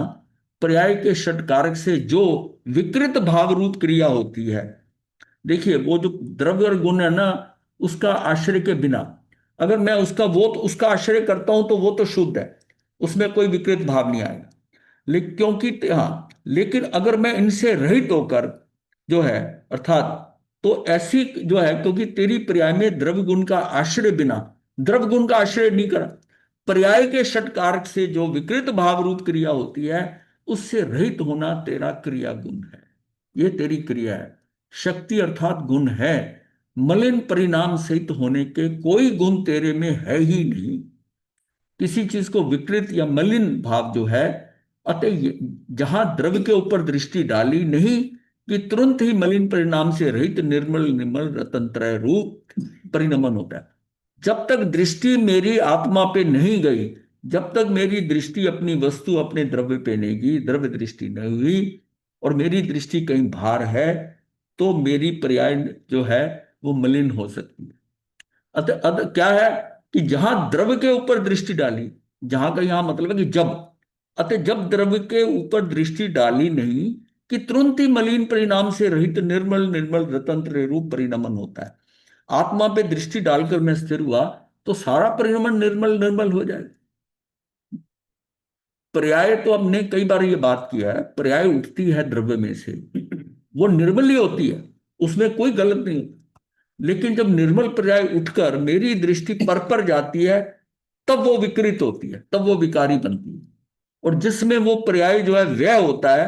पर्याय के षटकारक से जो विकृत भाव रूप क्रिया होती है, देखिए वो जो द्रव्य और गुण है ना, उसका आश्रय के बिना, अगर मैं उसका वो तो उसका आश्रय करता हूं तो वो तो शुद्ध है, उसमें कोई विकृत भाव नहीं आएगा। लेकिन क्योंकि हाँ, लेकिन अगर मैं इनसे रहित होकर जो है, अर्थात तो ऐसी जो है, क्योंकि तेरी पर्याय में द्रव्य गुण का आश्रय बिना, द्रव्य गुण का आश्रय नहीं करा, पर्याय के षटकारक से जो विकृत भाव रूप क्रिया होती है, उससे रहित होना तेरा क्रिया गुण है। ये तेरी क्रिया है। शक्ति अर्थात गुण है। मलिन परिणाम सहित होने के कोई गुण तेरे में है ही नहीं। किसी चीज को विकृत या मलिन भाव जो है, अतः जहां द्रव्य के ऊपर दृष्टि डाली नहीं कि तुरंत ही मलिन परिणाम से रहित निर्मल निर्मल रतनत्रय रूप परिणमन होता है। जब तक दृष्टि मेरी आत्मा पे नहीं गई, जब तक मेरी दृष्टि अपनी वस्तु अपने द्रव्य पे नहीं गई, द्रव्य दृष्टि नहीं हुई, और मेरी दृष्टि कहीं बाहर है, तो मेरी पर्याय जो है वो मलिन हो सकती है। अतः अतः क्या है कि जहां द्रव्य के ऊपर दृष्टि डाली, जहां का यहां मतलब है कि जब, अतः जब द्रव्य के ऊपर दृष्टि डाली नहीं कि तुरंत ही मलिन परिणाम से रहित निर्मल निर्मल रतंत्र रूप परिणमन होता है। आत्मा पे दृष्टि डालकर मैं स्थिर हुआ तो सारा परिणमन निर्मल निर्मल हो जाएगा। पर्याय तो हमने कई बार ये बात किया है, पर्याय उठती है द्रव्य में से, वो निर्मल ही होती है, उसमें कोई गलत नहीं होता। लेकिन जब निर्मल पर्याय उठकर मेरी दृष्टि पर जाती है, तब वो विकृत होती है, तब वो विकारी बनती है। और जिसमें वो पर्याय जो है व्यय होता है,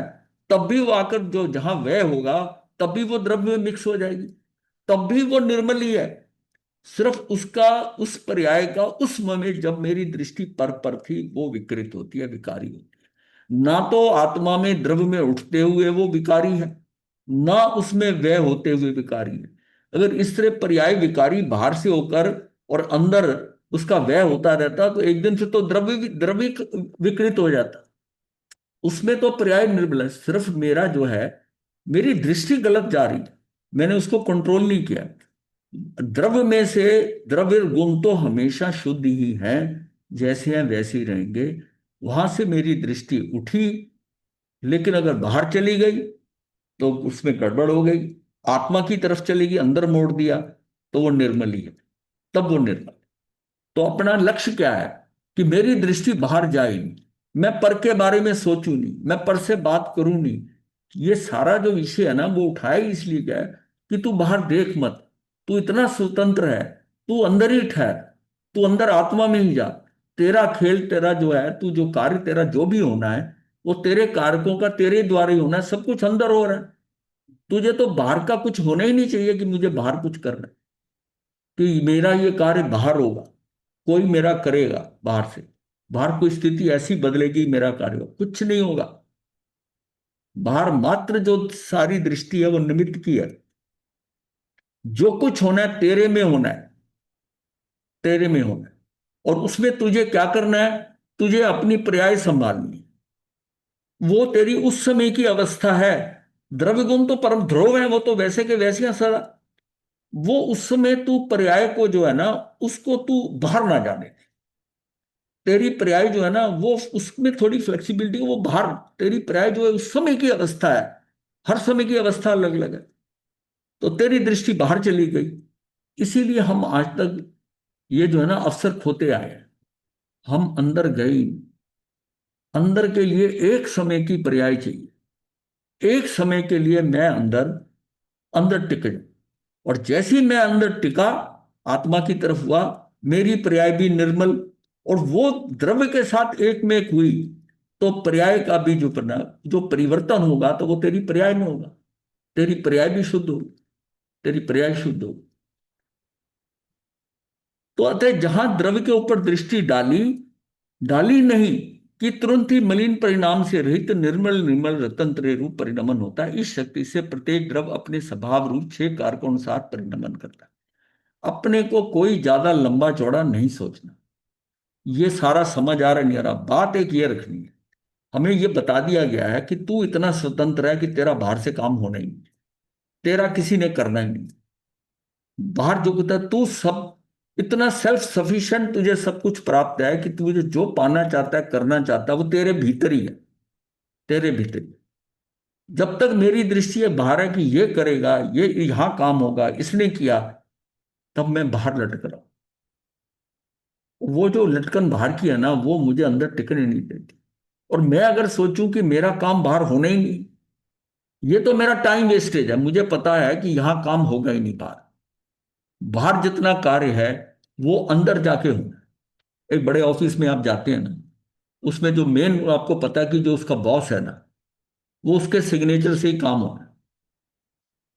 तब भी वो आकर जो जहां व्यय होगा, तब भी वो द्रव्य में मिक्स हो जाएगी, तब भी वो निर्मल ही है। सिर्फ उसका, उस पर्याय का उस समय में जब मेरी दृष्टि पर थी, वो विकृत होती है, विकारी होती है। ना तो आत्मा में द्रव्य में उठते हुए वो विकारी है, ना उसमें व्यय होते हुए विकारी है। अगर इस तरह पर्याय विकारी बाहर से होकर और अंदर उसका व्यय होता रहता, तो एक दिन से तो द्रव्य विकृत हो जाता। उसमें तो पर्याय निर्बल है, सिर्फ मेरा जो है, मेरी दृष्टि गलत जा रही है, मैंने उसको कंट्रोल नहीं किया। द्रव्य में से, द्रव्य गुण तो हमेशा शुद्ध ही है, जैसे हैं वैसे ही रहेंगे। वहां से मेरी दृष्टि उठी, लेकिन अगर बाहर चली गई तो उसमें गड़बड़ हो गई। आत्मा की तरफ चली गई, अंदर मोड़ दिया, तो वो निर्मल ही है, तब वो निर्मल। तो अपना लक्ष्य क्या है? कि मेरी दृष्टि बाहर जाए नहीं, मैं पर के बारे में सोचूं नहीं, मैं पर से बात करूं नहीं। ये सारा जो विषय है ना, वो उठाया ही इसलिए गया है कि तू बाहर देख मत, तू इतना स्वतंत्र है, तू अंदर ही ठहर, तू अंदर आत्मा में ही जा। तेरा खेल, तेरा जो है, तू जो कार्य, तेरा जो भी होना है, वो तेरे कारकों का तेरे द्वारा ही होना है, सब कुछ अंदर हो रहा है। तुझे तो बाहर का कुछ होना ही नहीं चाहिए कि मुझे बाहर कुछ करना है, कि मेरा ये कार्य बाहर होगा, कोई मेरा करेगा बाहर से, बाहर कोई स्थिति ऐसी बदलेगी मेरा कार्य होगा, कुछ नहीं होगा। बाहर मात्र जो सारी दृष्टि है वो निमित्त की है। जो कुछ होना है तेरे में होना है, तेरे में होना है। और उसमें तुझे क्या करना है? तुझे अपनी पर्याय संभालनी है। वो तेरी उस समय की अवस्था है। द्रव्य गुण तो परम ध्रुव है, वो तो वैसे के वैसे हैं सदा। वो उस समय तू पर्याय को जो है ना, उसको तू बाहर ना जाने। तेरी पर्याय जो है ना, वो उसमें थोड़ी फ्लेक्सिबिलिटी, वो बाहर, तेरी पर्याय जो है उस समय की अवस्था है। हर समय की अवस्था अलग अलग है, तो तेरी दृष्टि बाहर चली गई। इसीलिए हम आज तक ये जो है ना अवसर खोते आए हैं। हम अंदर गए ही नहीं। अंदर के लिए एक समय की पर्याय चाहिए, एक समय के लिए मैं अंदर, अंदर टिक जाऊं। और जैसे ही मैं अंदर टिका, आत्मा की तरफ हुआ, मेरी पर्याय भी निर्मल, और वो द्रव्य के साथ एक में एक हुई, तो पर्याय का भी जो जो परिवर्तन होगा, तो वो तेरी पर्याय में होगा। तेरी पर्याय भी शुद्ध होगी, तेरी पर्याय शुद्ध होगी। तो अतः जहां द्रव्य के ऊपर दृष्टि डाली, डाली नहीं, कि तुरंत ही मलिन परिणाम से रहित निर्मल निर्मल रतन रूप परिणमन होता है। इस शक्ति से प्रत्येक द्रव्य अपने स्वभाव रूप छह कारकों अनुसार परिणमन करता है। अपने को कोई ज्यादा लंबा चौड़ा नहीं सोचना। ये सारा समझ आ रहा नहीं आ रहा, बात एक ये रखनी है। हमें ये बता दिया गया है कि तू इतना स्वतंत्र है कि तेरा बाहर से काम होना ही नहीं, तेरा किसी ने करना ही नहीं। बाहर जो होता है, तू सब इतना सेल्फ सफिशिएंट, तुझे सब कुछ प्राप्त है कि तुझे जो पाना चाहता है, करना चाहता है, वो तेरे भीतर ही है, तेरे भीतर ही है। जब तक मेरी दृष्टि है बाहर है कि ये करेगा, ये यहां काम होगा, इसने किया, तब मैं बाहर लटक रहा हूं। वो जो लटकन बाहर की है ना, वो मुझे अंदर टिकने नहीं देती। और मैं अगर सोचूं कि मेरा काम बाहर होना ही नहीं, ये तो मेरा टाइम वेस्टेज है। मुझे पता है कि यहां काम होगा ही नहीं बाहर। बाहर जितना कार्य है, वो अंदर जाके होना है। एक बड़े ऑफिस में आप जाते हैं ना, उसमें जो मेन, आपको पता है कि जो उसका बॉस है ना, वो उसके सिग्नेचर से ही काम होना है।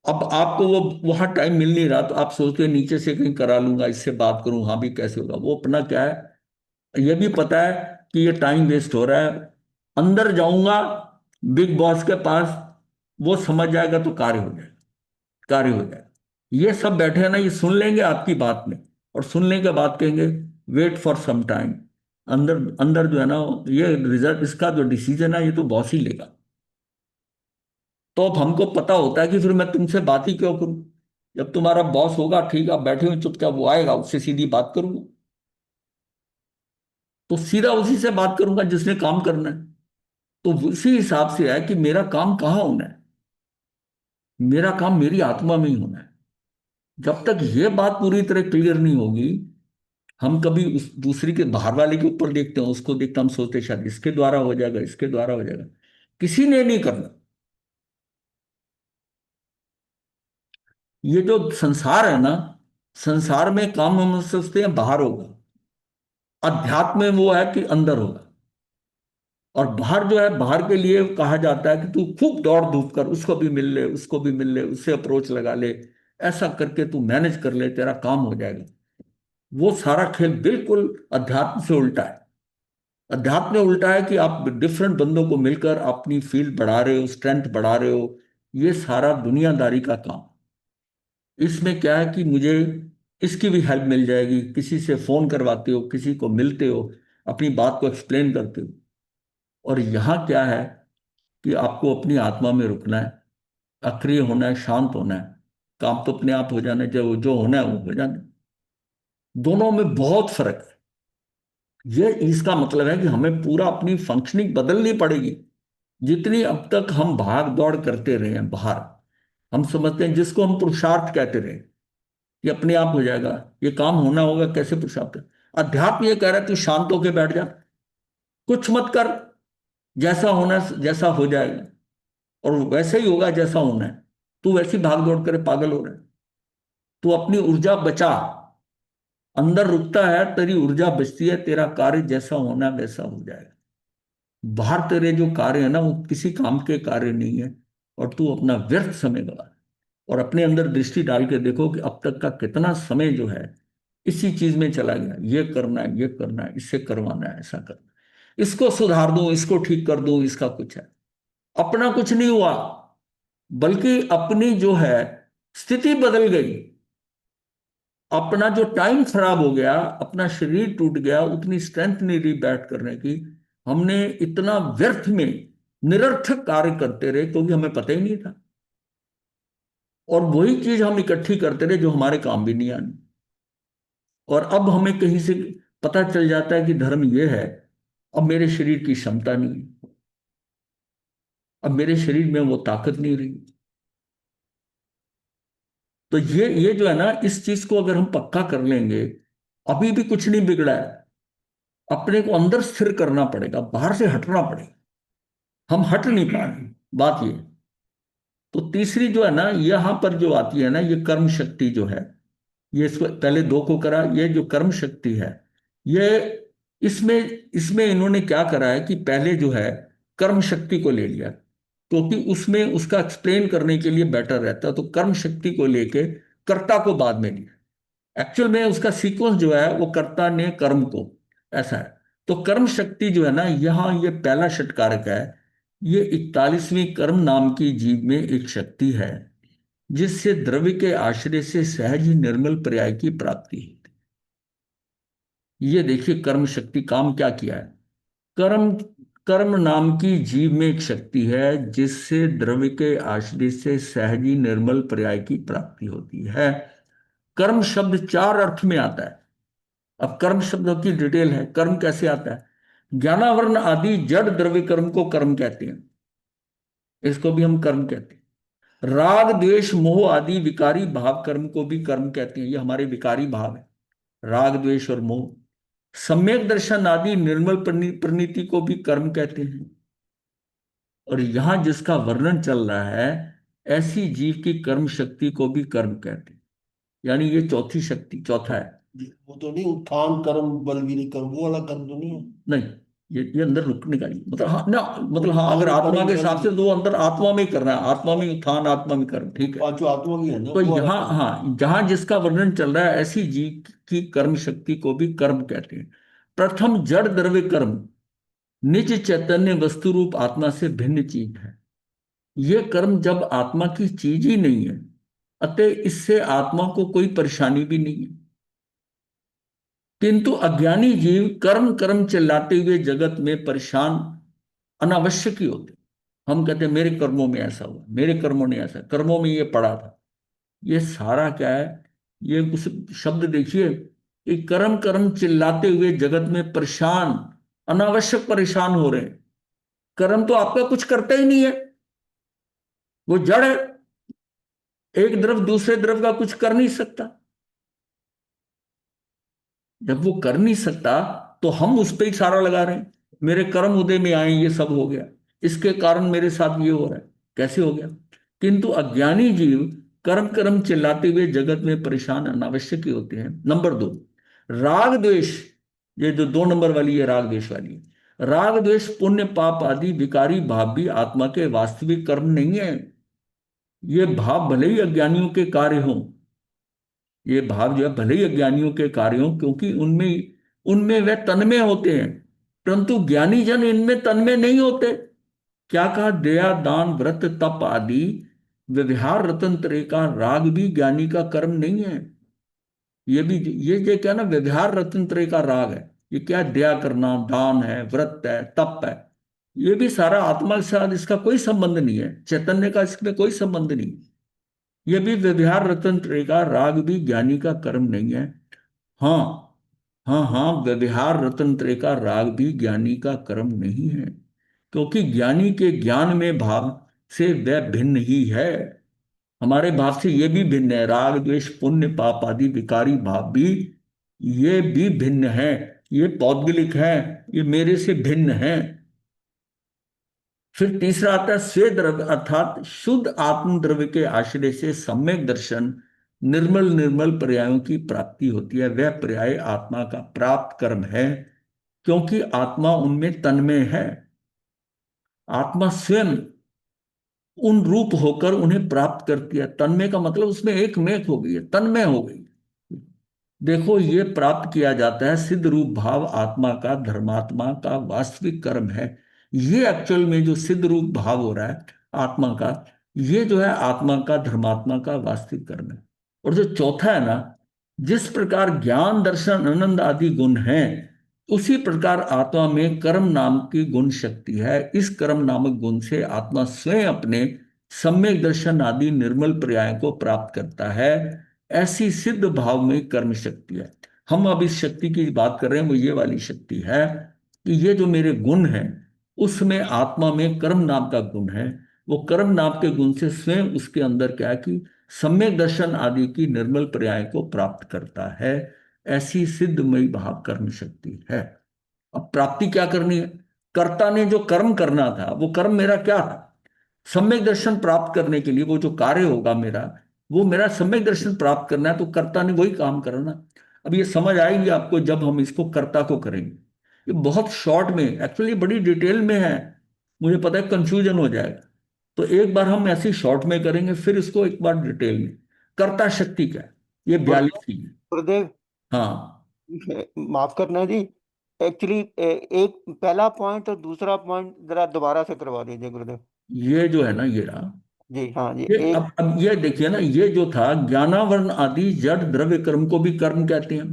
अब आपको वो वहां टाइम मिल नहीं रहा, तो आप सोचते हैं नीचे से कहीं करा लूंगा, इससे बात करूं, हाँ भी कैसे होगा, वो अपना क्या है, ये भी पता है कि ये टाइम वेस्ट हो रहा है। अंदर जाऊंगा बिग बॉस के पास, वो समझ जाएगा तो कार्य हो जाएगा, कार्य हो जाएगा। ये सब बैठे हैं ना, ये सुन लेंगे आपकी बात में, और सुनने के बाद कहेंगे वेट फॉर सम टाइम। अंदर अंदर जो है ना, ये रिजल्ट, इसका जो डिसीजन है, ये तो बॉस ही लेगा। तो अब हमको पता होता है कि फिर मैं तुमसे बात ही क्यों करूं। जब तुम्हारा बॉस होगा, ठीक, आप बैठे हुए चुपचाप, वो आएगा, उससे सीधी बात करूंगा, तो सीधा उसी से बात करूंगा जिसने काम करना है। तो उसी हिसाब से है कि मेरा काम कहाँ होना है। मेरा काम मेरी आत्मा में ही होना है। जब तक ये बात पूरी तरह क्लियर नहीं होगी, हम कभी उस दूसरी के, बाहर वाले के ऊपर देखते हैं, उसको देखते हम सोचते हैं, शायद इसके द्वारा हो जाएगा, इसके द्वारा हो जाएगा। किसी ने नहीं करना। ये जो संसार है ना, संसार में काम हम सोचते हैं बाहर होगा, अध्यात्म में वो है कि अंदर होगा। और बाहर जो है, बाहर के लिए कहा जाता है कि तू खूब दौड़ धूप कर, उसको भी मिल ले, उसको भी मिल ले, उससे अप्रोच लगा ले, ऐसा करके तू मैनेज कर ले, तेरा काम हो जाएगा। वो सारा खेल बिल्कुल अध्यात्म से उल्टा है। अध्यात्म में उल्टा है कि आप डिफरेंट बंदों को मिलकर अपनी फील्ड बढ़ा रहे हो, स्ट्रेंथ बढ़ा रहे हो। ये सारा दुनियादारी का काम। इसमें क्या है कि मुझे इसकी भी हेल्प मिल जाएगी, किसी से फोन करवाते हो, किसी को मिलते हो, अपनी बात को एक्सप्लेन करते हो। और यहाँ क्या है कि आपको अपनी आत्मा में रुकना है, अक्रिय होना है, शांत होना है। काम तो अपने आप हो जाना है, जो जो होना है वो हो जाना है। दोनों में बहुत फर्क है। ये इसका मतलब है कि हमें पूरा अपनी फंक्शनिंग बदलनी पड़ेगी। जितनी अब तक हम भाग दौड़ करते रहे हैं बाहर, हम समझते हैं जिसको हम पुरुषार्थ कहते रहे, ये अपने आप हो जाएगा, ये काम होना होगा, कैसे पुरुषार्थ। अध्यात्म ये कह रहा है तू शांत होके बैठ जा, कुछ मत कर, जैसा होना जैसा हो जाएगा, और वैसे ही होगा जैसा होना है। तू वैसी भाग दौड़ करे पागल हो रहा है। तू अपनी ऊर्जा बचा, अंदर रुकता है, तेरी ऊर्जा बचती है, तेरा कार्य जैसा होना है वैसा हो जाएगा। बाहर तेरे जो कार्य है ना, वो किसी काम के कार्य नहीं है, और तू अपना व्यर्थ समय गवा। और अपने अंदर दृष्टि डाल के देखो कि अब तक का कितना समय जो है इसी चीज में चला गया। ये करना है, ये करना है, इससे करवाना है, ऐसा करना है, इसको सुधार दूं, इसको ठीक कर दूं, इसका कुछ है। अपना कुछ नहीं हुआ, बल्कि अपनी जो है स्थिति बदल गई। अपना जो टाइम खराब हो गया, अपना शरीर टूट गया, उतनी स्ट्रेंथ नहीं रही बैठ करने की। हमने इतना व्यर्थ में निरर्थक कार्य करते रहे क्योंकि हमें पता ही नहीं था। और वही चीज हम इकट्ठी करते रहे जो हमारे काम भी नहीं आनी। और अब हमें कहीं से पता चल जाता है कि धर्म ये है, अब मेरे शरीर की क्षमता नहीं है, अब मेरे शरीर में वो ताकत नहीं रही। तो ये जो है ना, इस चीज को अगर हम पक्का कर लेंगे, अभी भी कुछ नहीं बिगड़ा है। अपने को अंदर स्थिर करना पड़ेगा, बाहर से हटना पड़ेगा। हम हट नहीं पा रहे, बात ये है। तो तीसरी जो है ना, यहां पर जो आती है ना, ये कर्म शक्ति जो है, ये इसको पहले दो को करा, ये जो कर्म शक्ति है, ये इसमें इसमें इन्होंने क्या करा है कि पहले जो है कर्म शक्ति को ले लिया, क्योंकि उसमें उसका एक्सप्लेन करने के लिए बेटर रहता है, तो कर्म शक्ति को लेके कर्ता को बाद में लिया। एक्चुअल में उसका सीक्वेंस जो है वो कर्ता ने कर्म को, ऐसा है। तो कर्म शक्ति जो है ना, यहाँ ये पहला षटकारक है। ये 41वीं कर्म नाम की जीव में एक शक्ति है, जिससे द्रव्य के आश्रय से सहज ही निर्मल पर्याय की प्राप्ति है। ये देखिए कर्म शक्ति काम क्या किया है। कर्म कर्म नाम की जीव में एक शक्ति है, जिससे द्रव्य के आश्रय से सहज ही निर्मल पर्याय की प्राप्ति होती है। कर्म शब्द चार अर्थ में आता है। अब कर्म शब्द की डिटेल है, कर्म कैसे आता है। ज्ञानावरण आदि जड़ द्रव्य कर्म को कर्म कहते हैं, इसको भी हम कर्म कहते हैं। राग द्वेष मोह आदि विकारी भाव कर्म को भी कर्म कहते हैं, ये हमारे विकारी भाव है, राग द्वेष और मोह। सम्यक दर्शन आदि निर्मल प्रनीति को भी कर्म कहते हैं। और यहां जिसका वर्णन चल रहा है, ऐसी जीव की कर्म शक्ति को भी कर्म कहते हैं। यानी ये चौथी शक्ति, चौथा है। वो तो नहीं, उत्थान कर्म बलवीर कर्म वो वाला कर्म तो नहीं है? नहीं, ये अंदर रुकने का नहीं मतलब, हाँ ना, मतलब हाँ, अगर उत्थान आत्मा कर्म के हिसाब से बलवीर, तो वो अंदर आत्मा में ही करना है, आत्मा में उत्थान, आत्मा में कर्म, ठीक है। पांचों आत्मा की है ना तो वो वाला यहाँ कर्म। हाँ, जहां जिसका वर्णन चल रहा है, ऐसी जीव की कर्म शक्ति को भी कर्म कहते हैं। प्रथम जड़ द्रव्य कर्म निज चैतन्य वस्तु रूप आत्मा से भिन्न चीज है। ये कर्म जब आत्मा की चीज ही नहीं है, अतः इससे आत्मा को कोई परेशानी भी नहीं है। किंतु अज्ञानी जीव कर्म कर्म चिल्लाते हुए जगत में परेशान अनावश्यक ही होते। हम कहते हैं मेरे कर्मों में ऐसा हुआ, मेरे कर्मों ने ऐसा, कर्मों में ये पड़ा था। ये सारा क्या है, ये उस शब्द देखिए कि कर्म कर्म चिल्लाते हुए जगत में परेशान, अनावश्यक परेशान हो रहे हैं। कर्म तो आपका कुछ करता ही नहीं है, वो जड़ है, एक द्रव दूसरे द्रव का कुछ कर नहीं सकता। जब वो कर नहीं सकता, तो हम उस पर ही सारा लगा रहे हैं, मेरे कर्म उदय में आए, ये सब हो गया, इसके कारण मेरे साथ ये हो रहा है, कैसे हो गया। किंतु अज्ञानी जीव कर्म कर्म चिल्लाते हुए जगत में परेशान अनावश्यक ही होते हैं। नंबर दो, राग द्वेष। ये जो 2 नंबर वाली है, राग द्वेष वाली, राग द्वेष पुण्य पाप आदि विकारी भाव भी आत्मा के वास्तविक कर्म नहीं है। ये भाव भले ही अज्ञानियों के कार्य हों, ये भाव जो है भले ही अज्ञानियों के कार्य हों, क्योंकि उनमें उनमें वे तन्मय होते हैं, परंतु ज्ञानी जन इनमें तन्मय नहीं होते। क्या कहा? दया दान व्रत तप आदि व्यवहार रतन तरह का राग भी ज्ञानी का कर्म नहीं है। ये भी, ये क्या ना, व्यवहार रतन तरह का राग है। ये क्या? दया करना, दान है, व्रत है, तप है, ये भी सारा आत्मा के साथ इसका कोई संबंध नहीं है, चैतन्य का इसमें कोई संबंध नहीं। ये भी व्यवहार रतन तरह का राग भी ज्ञानी का कर्म नहीं है। हाँ, हाँ, हाँ, व्यवहार रतन तरह का राग भी ज्ञानी का कर्म नहीं है, क्योंकि ज्ञानी के ज्ञान में भाव से वह भिन्न ही है। हमारे भाव से ये भी भिन्न है, राग द्वेष पुण्य पाप आदि विकारी भाव भी, ये भी भिन्न है। ये पौद्गलिक है, ये मेरे से भिन्न है। फिर तीसरा आता है स्वे द्रव्य, अर्थात शुद्ध आत्म द्रव्य के आश्रय से सम्यक दर्शन निर्मल निर्मल पर्यायों की प्राप्ति होती है। वह पर्याय आत्मा का प्राप्त कर्म है, क्योंकि आत्मा उनमें तन्मय है। आत्मा स्वयं उन रूप होकर उन्हें प्राप्त करती है। तन्मय का मतलब उसमें एक मेक हो गई है, तन्मय हो गई। देखो, ये प्राप्त किया जाता है, सिद्ध रूप भाव आत्मा का धर्मात्मा का वास्तविक कर्म है। ये एक्चुअल में जो सिद्ध रूप भाव हो रहा है आत्मा का, ये जो है आत्मा का धर्मात्मा का वास्तविक कर्म है। और जो चौथा है ना, जिस प्रकार ज्ञान दर्शन आनंद आदि गुण हैं, उसी प्रकार आत्मा में कर्म नाम की गुण शक्ति है। इस कर्म नामक गुण से आत्मा स्वयं अपने सम्यक दर्शन आदि निर्मल पर्याय को प्राप्त करता है। ऐसी सिद्ध भाव में कर्म शक्ति है। हम अब इस शक्ति की बात कर रहे हैं, वो ये वाली शक्ति है कि ये जो मेरे गुण हैं, उसमें आत्मा में कर्म नाम का गुण है। वो कर्म नाम के गुण से स्वयं उसके अंदर क्या है कि सम्यक दर्शन आदि की निर्मल पर्याय को प्राप्त करता है। ऐसी सिद्धमयी भाव कर्म शक्ति है। अब प्राप्ति क्या करनी है? कर्ता ने जो कर्म करना था, वो कर्म मेरा क्या था? सम्यक दर्शन प्राप्त करने के लिए वो जो कार्य होगा मेरा, वो मेरा सम्यक दर्शन प्राप्त करना है, तो कर्ता ने वही काम करना। अब ये समझ आएगी आपको जब हम इसको कर्ता को करेंगे। ये बहुत शॉर्ट में, एक्चुअली बड़ी डिटेल में है, मुझे पता है कंफ्यूजन हो जाएगा। तो एक बार हम ऐसे शॉर्ट में करेंगे, फिर इसको एक बार डिटेल में। कर्ता शक्ति क्या है? ये गुरुदेव 42 की है। गुरुदेव, हाँ, माफ करना जी। एक्चुअली एक पहला पॉइंट और दूसरा पॉइंट जरा दोबारा से करवा दीजिए गुरुदेव। ये जो है ना, ये रहा। जी हाँ जी। ये एक। अब ये देखिए ना, ये जो था ज्ञानावरण आदि जड़ द्रव्य कर्म को भी कर्म कहते हैं।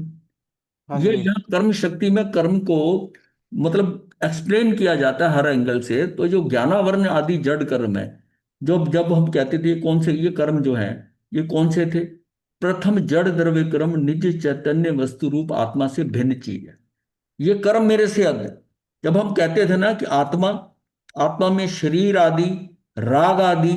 हाँ ये जी। यहाँ कर्म शक्ति में कर्म को मतलब एक्सप्लेन किया जाता है हर एंगल से। तो जो ज्ञानावरण आदि जड़ कर्म है, जो जब हम कहते थे कौन से ये कर्म जो है, ये कौन से थे? प्रथम जड़ द्रव्य कर्म निज चैतन्य वस्तु रूप आत्मा से भिन्न चीज है। ये कर्म मेरे से अलग है। जब हम कहते थे ना कि आत्मा, आत्मा में शरीर आदि, राग आदि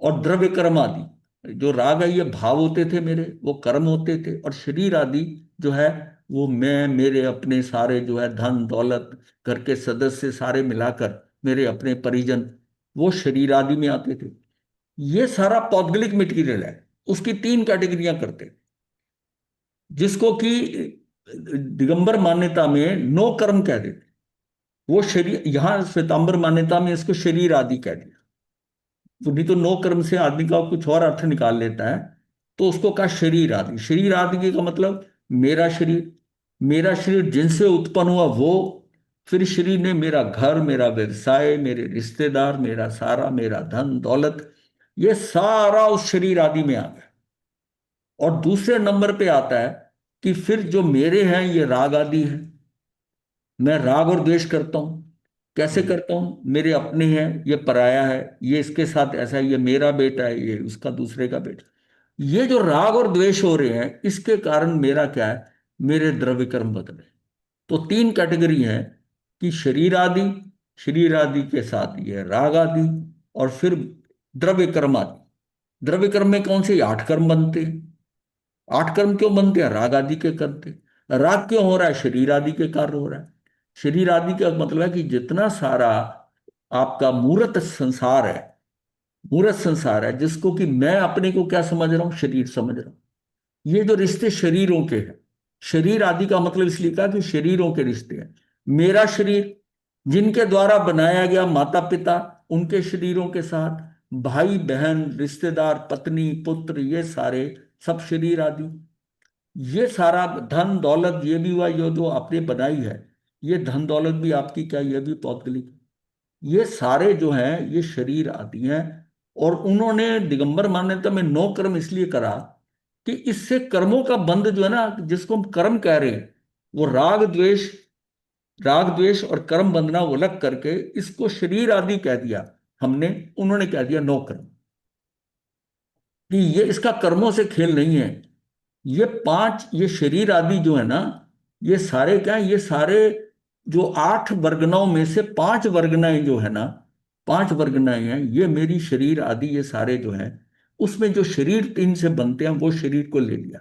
और द्रव्य कर्म आदि, जो राग है ये भाव होते थे मेरे, वो कर्म होते थे। और शरीर आदि जो है, वो मैं, मेरे अपने सारे जो है धन दौलत, घर के सदस्य सारे मिलाकर मेरे अपने परिजन, वो शरीर आदि में आते थे। ये सारा पौद्गलिक मटेरियल है। उसकी 3 कैटेगरियां करते, जिसको कि दिगंबर मान्यता में नो कर्म कह देते। वो शरीर, यहां श्वेतांबर मान्यता में इसको शरीर आदि कह दिया। तो नहीं तो नो कर्म से आदमी का कुछ और अर्थ निकाल लेता है। तो उसको कहा शरीर आदि। शरीर आदि का मतलब मेरा शरीर, मेरा शरीर जिनसे उत्पन्न हुआ वो, फिर शरीर ने मेरा घर, मेरा व्यवसाय, मेरे रिश्तेदार, मेरा सारा, मेरा धन दौलत, ये सारा उस शरीर आदि में आ गया। और दूसरे नंबर पे आता है कि फिर जो मेरे हैं ये राग आदि है। मैं राग और द्वेष करता हूं। कैसे हम्म। करता हूं? मेरे अपने हैं, ये पराया है, ये इसके साथ ऐसा है, ये मेरा बेटा है, ये उसका दूसरे का बेटा। ये जो राग और द्वेष हो रहे हैं, इसके कारण मेरा क्या है? मेरे द्रव्य कर्म बदले। तो 3 कैटेगरी हैं कि शरीर आदि, शरीर आदि के साथ ये राग आदि, और फिर द्रव्य कर्म आदि। द्रव्य कर्म में कौन से? 8 कर्म बनते हैं। 8 कर्म क्यों बनते हैं? राग आदि के करते। राग क्यों हो रहा है? शरीर आदि के कार्य हो रहा है। शरीर आदि का मतलब है कि जितना सारा आपका मूर्त संसार है, मूर्त संसार है, जिसको कि मैं अपने को क्या समझ रहा हूं, शरीर समझ रहा हूं। ये जो रिश्ते शरीरों के हैं, शरीर आदि का मतलब इसलिए कहा कि शरीरों के रिश्ते हैं। मेरा शरीर, जिनके द्वारा बनाया गया माता पिता, उनके शरीरों के साथ, भाई बहन रिश्तेदार पत्नी पुत्र, ये सारे सब शरीर आदि। ये सारा धन दौलत ये भी हुआ, ये जो आपने बनाई है, ये धन दौलत भी आपकी क्या, ये भी पौद्गलिक। ये सारे जो हैं ये शरीर आदि हैं। और उन्होंने दिगंबर मान्यता में 9 कर्म इसलिए करा कि इससे कर्मों का बंध जो है ना, जिसको हम कर्म कह रहे हैं, वो राग द्वेष और कर्म बंधना वो अलग करके इसको शरीर आदि कह दिया हमने। उन्होंने कह दिया 9 कर्म, कि ये इसका कर्मों से खेल नहीं है। ये पांच, ये शरीर आदि जो है ना, ये सारे क्या है, ये सारे जो 8 वर्गनाओं में से 5 वर्गनाएं जो है ना, 5 वर्गनाएं हैं, ये मेरी शरीर आदि, ये सारे जो हैं, उसमें जो शरीर तीन से बनते हैं वो शरीर को ले लिया।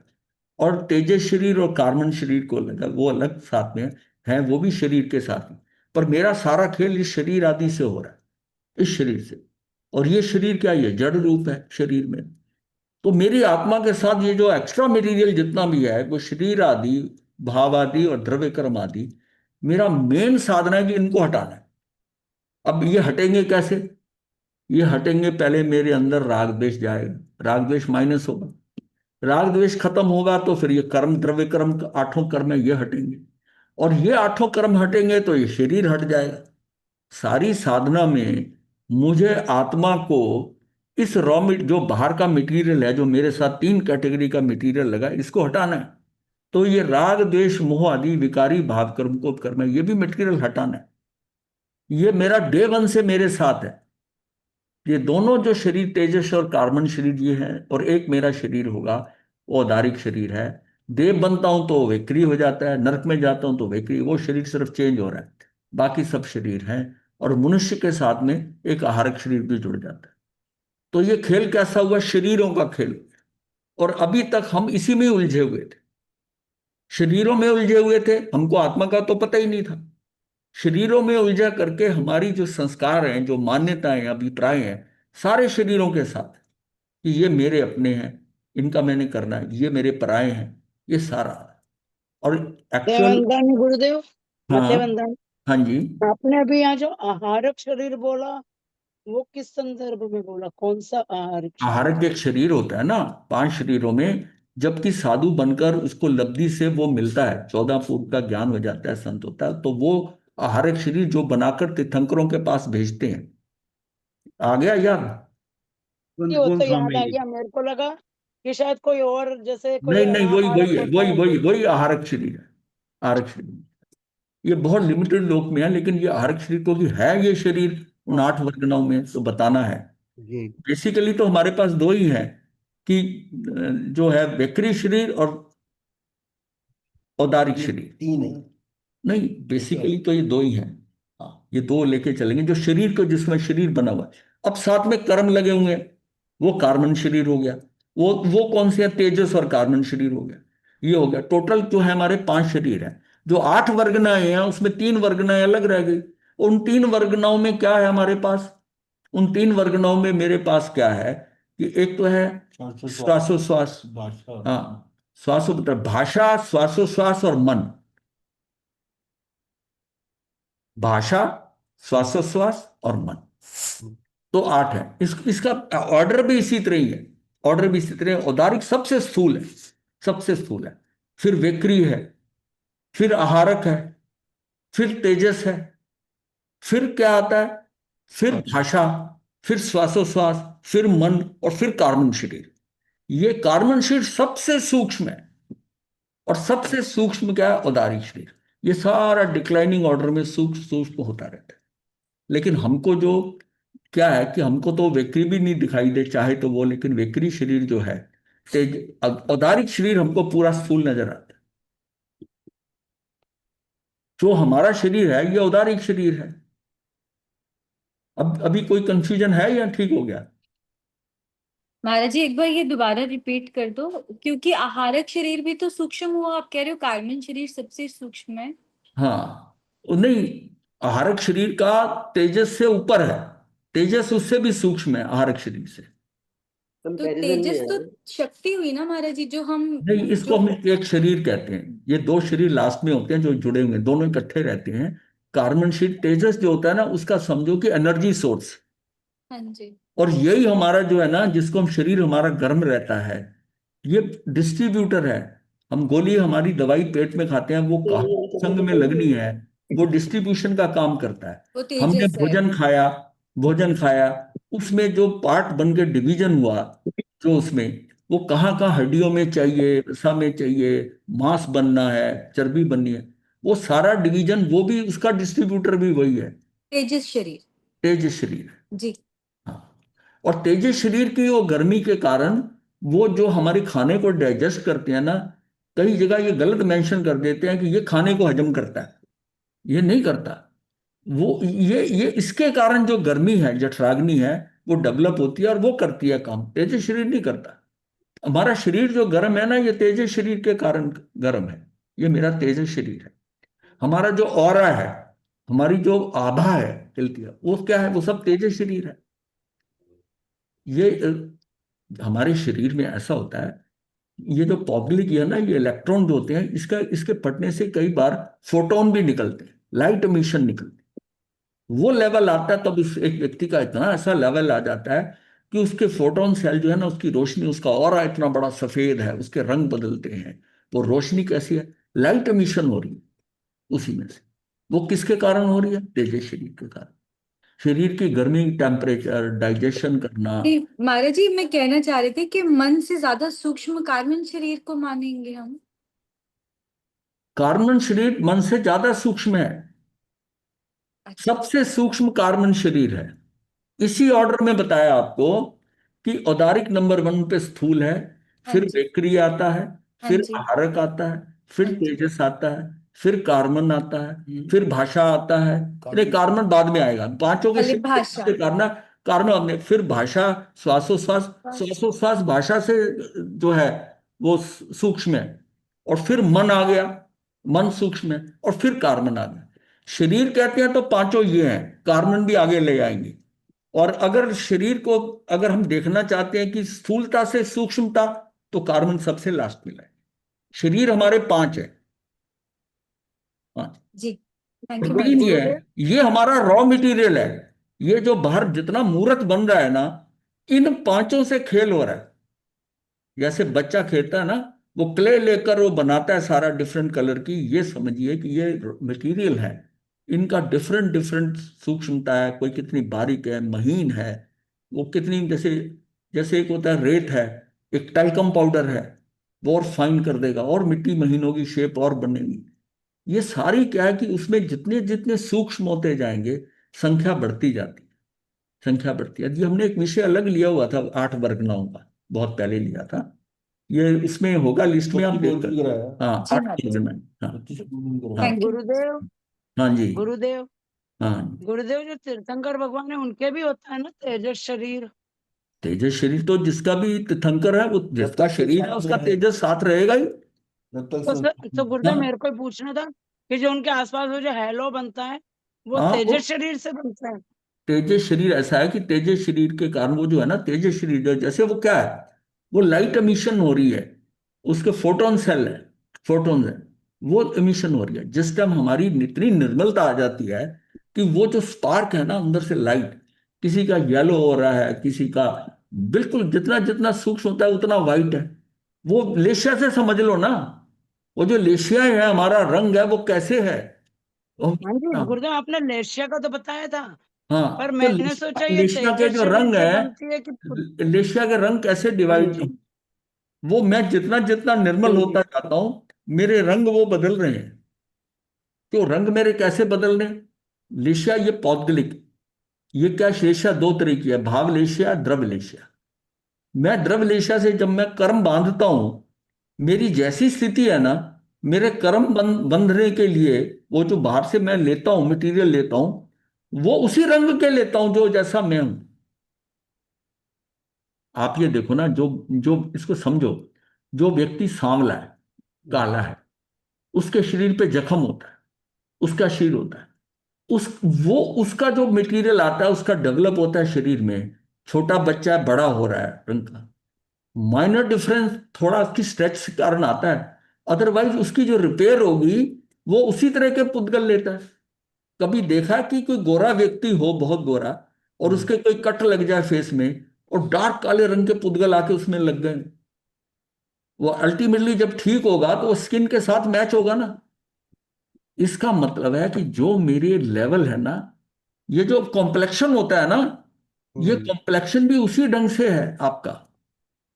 और तेजस शरीर और कार्बन शरीर को लगा, वो अलग साथ में है, वो भी शरीर के साथ ही। पर मेरा सारा खेल इस शरीर आदि से हो रहा है, इस शरीर से। और ये शरीर क्या, ये जड़ रूप है शरीर में। तो मेरी आत्मा के साथ ये जो एक्स्ट्रा मटेरियल जितना भी है, वो शरीर आदि, भाव आदि और द्रव्य कर्म आदि, मेरा मेन साधना है कि इनको हटाना है। अब ये हटेंगे कैसे? ये हटेंगे, पहले मेरे अंदर राग द्वेष जाएगा, राग द्वेष माइनस होगा। राग द्वेष खत्म होगा तो फिर ये कर्म, द्रव्य कर्म, 8 कर्म है, ये हटेंगे। और ये 8 कर्म हटेंगे तो ये शरीर हट जाएगा। सारी साधना में मुझे आत्मा को इस जो बाहर का मटेरियल है, जो मेरे साथ 3 कैटेगरी का मटेरियल लगा, इसको हटाना है। तो ये राग द्वेष मोह आदि विकारी भाव कर्म को करना है, ये भी मटेरियल हटाना है। ये मेरा डे वन से मेरे साथ है। ये दोनों जो शरीर, तेजस और कार्बन शरीर ये है, और एक मेरा शरीर होगा, वो औदारिक शरीर है। देव बनता हूं तो वैक्री हो जाता है, नरक में जाता हूं तो वैक्री, वो शरीर सिर्फ चेंज हो रहा है, बाकी सब शरीर हैं। और मनुष्य के साथ में एक आहारक शरीर भी जुड़ जाता है। तो ये खेल कैसा हुआ, शरीरों का खेल। और अभी तक हम इसी में उलझे हुए थे, शरीरों में उलझे हुए थे, हमको आत्मा का तो पता ही नहीं था। शरीरों में उलझा करके हमारी जो संस्कार हैं, जो मान्यताएं, अभिप्राय हैं, सारे शरीरों के साथ, कि ये मेरे अपने हैं, इनका मैंने करना है, ये मेरे पराये हैं, ये सारा। और एक्चुअल, देवंदन गुरुदेव, हाँ, देवंदन, हाँ जी। आपने अभी यहाँ जो आहारक शरीर बोला, वो किस संदर्भ में बोला? कौन सा आहारक शरीर? आहारक एक शरीर होता है ना, 5 शरीरों में। जबकि साधु बनकर उसको लब्धि से वो मिलता है, 14 फुट का ज्ञान हो जाता है, संत होता है, तो वो आहारक शरीर जो बनाकर तीर्थंकरों के पास भेजते हैं। आ गया याद? ये वो तो याद स्वामी आ जी। गया, मेरे को लगा कि शायद कोई और, जैसे कोई नहीं नहीं, वही वही आहारक है, होता वही है वही कोई। वही आहारक शरीर है। आहारक शरीर ये बहुत लिमिटेड लोक में है, लेकिन ये आहारक शरीर क्योंकि है, ये शरीर उन 8 वर्गनाओं में तो बताना है। जी। बेसिकली तो हमारे पास दो ही है, कि जो है बेकरी शरीर और औदारिक ये शरीर। तीन है। नहीं, बेसिकली तो ये दो ही हैं। हाँ, ये दो लेके चलेंगे, जो शरीर को, जिसमें शरीर बना हुआ है। अब साथ में कर्म लगे हुए हैं, वो कार्बन शरीर हो गया। वो कौन से है, तेजस और कार्बन शरीर हो गया। ये हो गया टोटल जो है, हमारे 5 शरीर हैं। जो 8 वर्गनाएं हैं उसमें 3 वर्गनाएं अलग रह गई। उन 3 वर्गनाओं में क्या है हमारे पास? उन 3 वर्गनाओं में मेरे पास क्या है, कि एक तो है श्वासोश्वास, हाँ, भाषा, श्वासोश्वास और मन। भाषा, श्वासोश्वास और मन, तो 8 है। इसका ऑर्डर भी इसी तरह ही है। ऑर्डर भी इसी तरह है। औदारिक सबसे स्थूल है, सबसे स्थूल है। फिर वेक्री है, फिर आहारक है, फिर तेजस है, फिर क्या आता है, फिर भाषा, फिर श्वासोश्वास, फिर मन, और फिर कार्बन शरीर। ये कार्बन शरीर सबसे सूक्ष्म है। और सबसे सूक्ष्म क्या है, औदारिक शरीर। ये सारा डिक्लाइनिंग ऑर्डर में सूक्ष्म सूक्ष्म होता रहता है। लेकिन हमको जो क्या है, कि हमको तो वेक्री भी नहीं दिखाई दे चाहे तो वो, लेकिन वेक्री शरीर जो है, तेज, औदारिक शरीर हमको पूरा स्थूल नजर आता है। जो हमारा शरीर है ये औदारिक शरीर है। अब अभी कोई कंफ्यूजन है या ठीक हो गया? महाराज जी, एक बार ये दोबारा रिपीट कर दो, क्योंकि आहारक शरीर भी तो सूक्ष्म हुआ, आप कह रहे हो कार्बन शरीर सबसे सूक्ष्म है। हाँ, नहीं, आहारक शरीर का तेजस से ऊपर है। तेजस उससे भी सूक्ष्म है आहारक शरीर से। तो कंपैरिजन में तेजस है। तो शक्ति हुई ना महाराज जी, जो हम नहीं, इसको जो हम एक शरीर कहते हैं। ये दो शरीर लास्ट में होते हैं जो जुड़े हुए हैं, दोनों इकट्ठे रहते हैं। कार्बन शीट तेजस जो होता है ना, उसका समझो कि एनर्जी सोर्स। हाँ जी। और यही हमारा जो है ना, जिसको हम शरीर हमारा गर्म रहता है, ये डिस्ट्रीब्यूटर है। हम गोली, हमारी दवाई पेट में खाते हैं, वो कहाँ संग में लगनी है, वो डिस्ट्रीब्यूशन का काम करता है। वो हमने तेजस है। भोजन खाया, उसमें जो पार्ट बन के डिवीजन हुआ, जो उसमें वो कहाँ कहाँ हड्डियों में चाहिए, वसा में चाहिए, मांस बनना है, चर्बी बननी है, वो सारा डिवीजन, वो भी उसका डिस्ट्रीब्यूटर भी वही है। तेजस शरीर। तेज शरीर। जी। हाँ। और तेजस शरीर की वो गर्मी के कारण, वो जो हमारे खाने को डाइजेस्ट करते हैं ना, कई जगह ये गलत मेंशन कर देते हैं कि ये खाने को हजम करता है। ये नहीं करता। वो ये इसके कारण जो गर्मी है, जठराग्नि है, वो डेवलप होती है और वो करती है काम। तेजस शरीर नहीं करता। हमारा शरीर जो गर्म है ना, ये तेजस शरीर के कारण गर्म है। ये मेरा तेजस शरीर है। हमारा जो ऑरा है, हमारी जो आभा है हिलती है, वो क्या है? वो सब तेजस शरीर है। ये हमारे शरीर में ऐसा होता है। ये जो पॉपुलिक है ना, ये इलेक्ट्रॉन जो होते हैं, इसका इसके फटने से कई बार फोटोन भी निकलते हैं, लाइट एमिशन निकलती है। वो लेवल आता है तब इस एक व्यक्ति का इतना ऐसा लेवल आ जाता है कि उसके फोटोन सेल जो है ना, उसकी रोशनी, उसका ऑरा इतना बड़ा सफेद है, उसके रंग बदलते हैं। वो रोशनी कैसी है? लाइट एमिशन हो रही है उसी में से। वो किसके कारण हो रही है? तेजस शरीर के कारण। शरीर की गर्मी, टेम्परेचर, डाइजेशन करना। नहीं महाराज जी, मैं कहना चाह रही थी कि मन से ज्यादा सूक्ष्म कार्बन शरीर को मानेंगे हम। कार्बन शरीर मन से ज्यादा सूक्ष्म है। अच्छा। सबसे सूक्ष्म कार्बन शरीर है। इसी ऑर्डर में बताया आपको कि औदारिक नंबर 1 पे स्थूल है, हाँ फिर जी। वेकरी आता है, हाँ फिर जी। आहारक आता है, हाँ फिर जी। तेजस आता है, फिर कार्बन आता है, फिर भाषा आता है। अरे कार्बन बाद में आएगा, पांचों के पहले शीर्ष भाषा। के कारण कार्बन बाद में, फिर भाषा, श्वासोश्वास। श्वासोश्वास भाषा से जो है वो सूक्ष्म है। और फिर मन आ गया, मन सूक्ष्म है। और फिर कार्बन आ गया। शरीर कहते हैं तो पांचों ये हैं, कार्बन भी आगे ले आएंगे। और अगर शरीर को, अगर हम देखना चाहते हैं कि स्थूलता से सूक्ष्मता, तो कार्बन सबसे लास्ट में लाए। शरीर हमारे 5 है। 5। जी। थैंक यू प्रोटीन महाराज ये जी। है, गुरुदेव। ये हमारा रॉ मटेरियल है। ये जो बाहर जितना मूर्त बन रहा है ना, इन पांचों से खेल हो रहा है। जैसे बच्चा खेलता है ना, वो क्ले लेकर वो बनाता है सारा डिफरेंट कलर की, ये समझिए कि ये मटेरियल है। इनका डिफरेंट डिफरेंट सूक्ष्मता है, कोई कितनी बारीक है, महीन है, वो कितनी, जैसे जैसे एक होता है रेत है, एक टैल्कम पाउडर है, वो और फाइन कर देगा, और मिट्टी महीन होगी, शेप और बनेगी। ये सारी क्या है कि उसमें जितने जितने सूक्ष्म होते जाएंगे, संख्या बढ़ती जाती है। संख्या बढ़ती है। ये हमने एक विषय अलग लिया हुआ था, 8 वर्गनाओं का, बहुत पहले लिया था। ये इसमें होगा लिस्ट में, आप देख कर। हाँ, जी 8 महाराज जी। वर्गनाएं। हाँ। हाँ। Thank you. गुरुदेव। हाँ जी। गुरुदेव। हाँ। गुरुदेव, जो तीर्थंकर भगवान है उनके भी होता है ना तेजस शरीर। तेजस शरीर तो जिसका भी तीर्थंकर है, वो जिसका शरीर है उसका तेजस साथ रहेगा ही। तो गुरुदेव, हाँ। मेरे को पूछना था कि जो उनके आसपास वो जो हैलो बनता है, वो हाँ, वो तेजस शरीर से बनता है। तेजस शरीर ऐसा है कि तेजस शरीर के कारण वो जो है ना, तेजस शरीर जो, जैसे वो क्या है, वो लाइट एमिशन हो रही है। उसके फोटोन सेल है, फोटोन है, वो एमिशन हो रही है। जिस टाइम हमारी इतनी निर्मलता आ जाती है कि वो जो स्पार्क है ना अंदर से लाइट, किसी का येलो हो रहा है, किसी का बिल्कुल, जितना जितना सूक्ष्म होता है उतना वाइट है। वो लेशिया से समझ लो ना। वो जो लेशिया है, हमारा रंग है, वो कैसे है? वो- हाँ जी गुरुदेव, आपने लेशिया का तो बताया था, पर हाँ, तो मैंने सोचा ये लेशिया के तेजस जो शरीर रंग से है, बनती है कि लेशिया के रंग कैसे हाँ डिवाइड, जी। वो मैं जितना जितना निर्मल होता जाता हूं, मेरे रंग वो बदल रहे हैं। तो रंग मेरे कैसे बदल रहे हैं? लेशिया ये पौद्गलिक, ये क्या, लेशिया 2 तरह की है, भाव लेशिया, द्रव लेशिया। मैं द्रव लेशिया से जब मैं कर्म बांधता हूं, मेरी जैसी स्थिति है ना, मेरे कर्म बंधने के लिए वो जो बाहर से मैं लेता हूं, मटेरियल लेता हूं, वो उसी रंग के लेता हूं जो जैसा मैं हूं। आप ये देखो ना, जो जो इसको समझो, जो व्यक्ति सांवला है, काला है, उसके शरीर पे जख्म होता है, उसका शरीर होता है। उस वो उसका जो मटेरियल आता है उसका डेवलप होता है शरीर में। छोटा बच्चा है, बड़ा हो रहा है रंग का, माइनर डिफरेंस थोड़ा उसकी स्ट्रेच के कारण आता है। अदरवाइज उसकी जो रिपेयर होगी वो उसी तरह के पुद्गल लेता है। कभी देखा कि कोई गोरा व्यक्ति हो, बहुत गोरा, और उसके कोई कट लग जाए फेस में, और डार्क काले रंग के पुद्गल आके उसमें लग गए, वो अल्टीमेटली जब ठीक होगा तो वो स्किन के साथ मैच होगा ना। इसका मतलब है कि जो मेरे लेवल है ना, ये जो कॉम्प्लेक्शन होता है ना, ये कॉम्प्लेक्शन भी उसी ढंग से है आपका,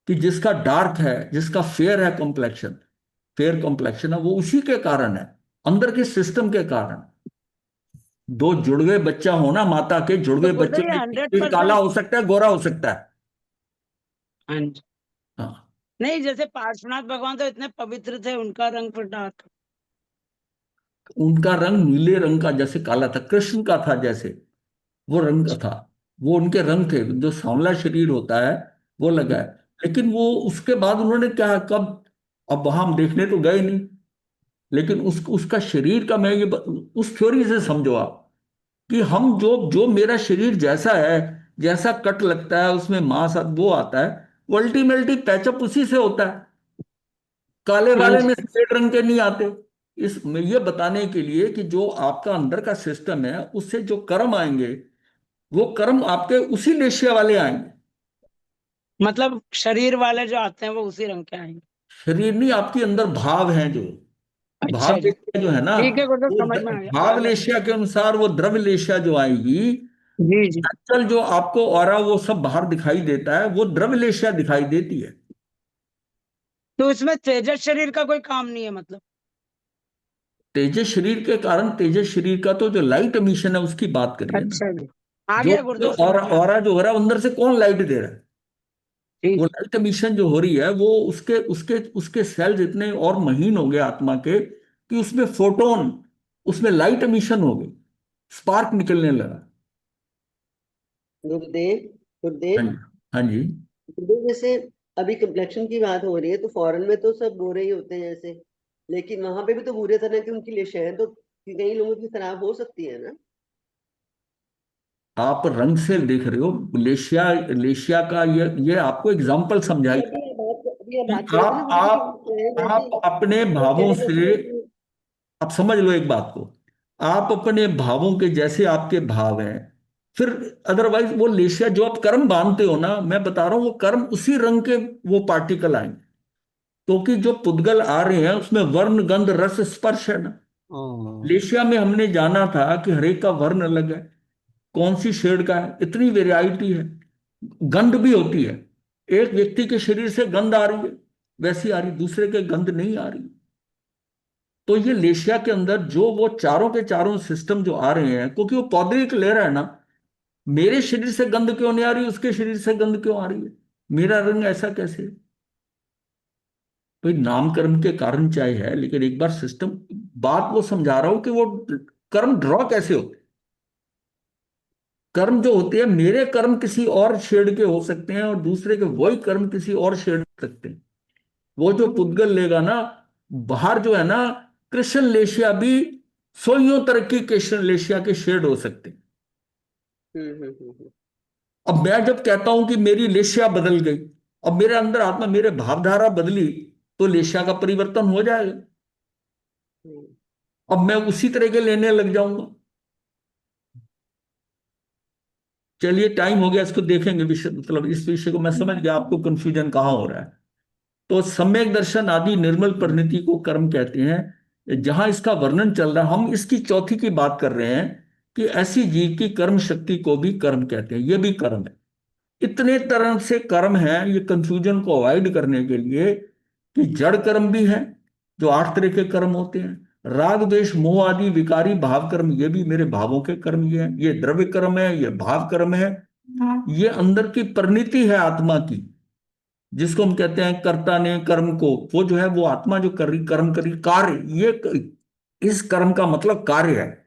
कि जिसका डार्क है, जिसका फेयर है कॉम्प्लेक्शन, फेयर कॉम्प्लेक्शन है, वो उसी के कारण है, अंदर के सिस्टम के कारण। दो जुड़वे बच्चा हो ना, माता के तो जुड़वे बच्चे गुरुदेव ये में हंड्रेड एक काला परसेंट हो सकता है, गोरा हो सकता है। हाँ, नहीं, जैसे पार्श्वनाथ भगवान तो इतने पवित्र थे, उनका रंग फिर डार्क। उनका रंग नीले रंग का जैसे काला था, कृष्ण का था जैसे वो रंग का था, वो उनके रंग थे। जो सांवला शरीर होता है वो लगा है। लेकिन वो उसके बाद उन्होंने क्या, कब, अब वहां हम देखने तो गए नहीं, लेकिन उसका शरीर का मैं उस थ्योरी से समझो आप, कि हम जो जो मेरा शरीर जैसा है, जैसा कट लगता है उसमें मांस वो आता है, वो अल्टीमेटली पैचअप उसी से होता है। काले हाँ वाले जी। में सफेद रंग के नहीं आते। इस में ये बताने के लिए कि जो आपका अंदर का सिस्टम है उससे जो कर्म आएंगे, वो कर्म आपके उसी लेशिया वाले आएंगे। मतलब शरीर वाले जो आते हैं वो उसी रंग के आएंगे। शरीर नहीं, आपके अंदर भाव हैं जो, अच्छा भाव जी। लेशिया जो है ना, ठीक है गुरुदेव, वो समझ में आ गया, आ भाव गया समझ लेशिया के अनुसार वो द्रव्य लेशिया जो आएगी। में। जी जी। आजकल जो आपको ऑरा वो सब बाहर दिखाई देता है, वो द्रव्य लेशिया दिखाई देती है। तो इसमें तेजस शरीर का कोई काम नहीं है मतलब? तेजस शरीर के कारण, तेजस शरीर का तो जो लाइट एमिशन है उसकी बात करिए ना। अच्छा जी, आ जो गया जो गुरुदेव, समझ ऑरा में आ ऑरा गया। जो हो रहा है अंदर से कौन लाइट दे रहा है? वो ठीक। लाइट एमिशन जो हो रही है वो उसके उसके उसके सेल्स इतने और महीन हो गए आत्मा के, कि उसमें फोटोन, उसमें लाइट एमिशन हो गई, स्पार्क निकलने लगा। गुरुदेव, हाँ गुरुदेव, जी। हाँ जी। गुरुदेव, जैसे अभी कम्प्लेक्शन की बात हो रही है तो फॉरेन में तो सब गोरे ही होते हैं जैसे, लेकिन वहां पे भी तो बुरे तरह की उनकी लेशियां हैं, तो कई लोगों की खराब हो सकती है ना। आप रंग से देख रहे हो, लेशिया, लेशिया का ये आपको एग्जाम्पल समझाई अभी आप कि बात कर रहे थे ना गुरुदेव कि जैसे आप अपने वो कह भावों रहे से, थे आप समझ लो एक बात को, आप अपने भावों के जैसे आपके भाव हैं, फिर अदरवाइज वो लेशिया जो आप कर्म बांधते हो ना, मैं बता रहा हूं वो कर्म उसी रंग के वो पार्टिकल आएंगे। क्योंकि जो पुद्गल आ रहे हैं उसमें वर्ण गंध रस स्पर्श है ना। लेशिया में हमने जाना था कि हरेक का वर्ण अलग है, कौन सी शेड का है, इतनी वेराइटी है। गंध भी होती है, एक व्यक्ति के शरीर से गंध आ रही है, वैसी आ रही, दूसरे के गंध नहीं आ रही। तो ये लेशिया के अंदर जो वो चारों के चारों सिस्टम जो आ रहे हैं, क्योंकि वो पौधे ले रहा है ना, मेरे शरीर से गंध क्यों नहीं आ रही, उसके शरीर से गंध क्यों आ रही है, मेरा रंग ऐसा कैसे है? भाई नामकर्म के कारण चाहे है, लेकिन एक बार सिस्टम, बात वो समझा रहा हूं कि वो कर्म ड्रॉ कैसे होते। कर्म जो होते हैं, मेरे कर्म किसी और शेड के हो सकते हैं, और दूसरे के वही कर्म किसी और शेड हो सकते हैं। वो जो पुद्गल लेगा ना, बाहर जो है ना, कृष्ण लेशिया भी सोइयों तरह की कृष्ण लेशिया के शेड हो सकते हैं। हम्म। अब मैं जब कहता हूं कि मेरी लेशिया बदल गई, अब मेरे अंदर आत्मा, मेरे भावधारा बदली, तो लेशिया का परिवर्तन हो जाएगा। हम्म। अब मैं उसी तरह के लेने लग जाऊंगा। चलिए टाइम हो गया, इसको देखेंगे विषय, मतलब इस विषय को मैं समझ गया आपको कंफ्यूजन कहाँ हो रहा है। तो सम्यक दर्शन आदि निर्मल परिणति को कर्म कहते हैं। जहां इसका वर्णन चल रहा है, हम इसकी चौथी की बात कर रहे हैं, कि ऐसी जीव की कर्म शक्ति को भी कर्म कहते हैं, ये भी कर्म है। इतने तरह से कर्म है, ये कंफ्यूजन को अवॉइड करने के लिए, कि जड़ कर्म भी है, जो 8 तरह के कर्म होते हैं, राग द्वेष मोह आदि विकारी भाव कर्म, ये भी मेरे भावों के कर्म ये है, ये द्रव्य कर्म है, ये भाव कर्म है। ये अंदर की परिणति है आत्मा की, जिसको हम कहते हैं कर्ता ने कर्म को, वो जो है वो आत्मा जो कर रही, कर्म कर रही, कार्य, इस कर्म का मतलब कार्य है।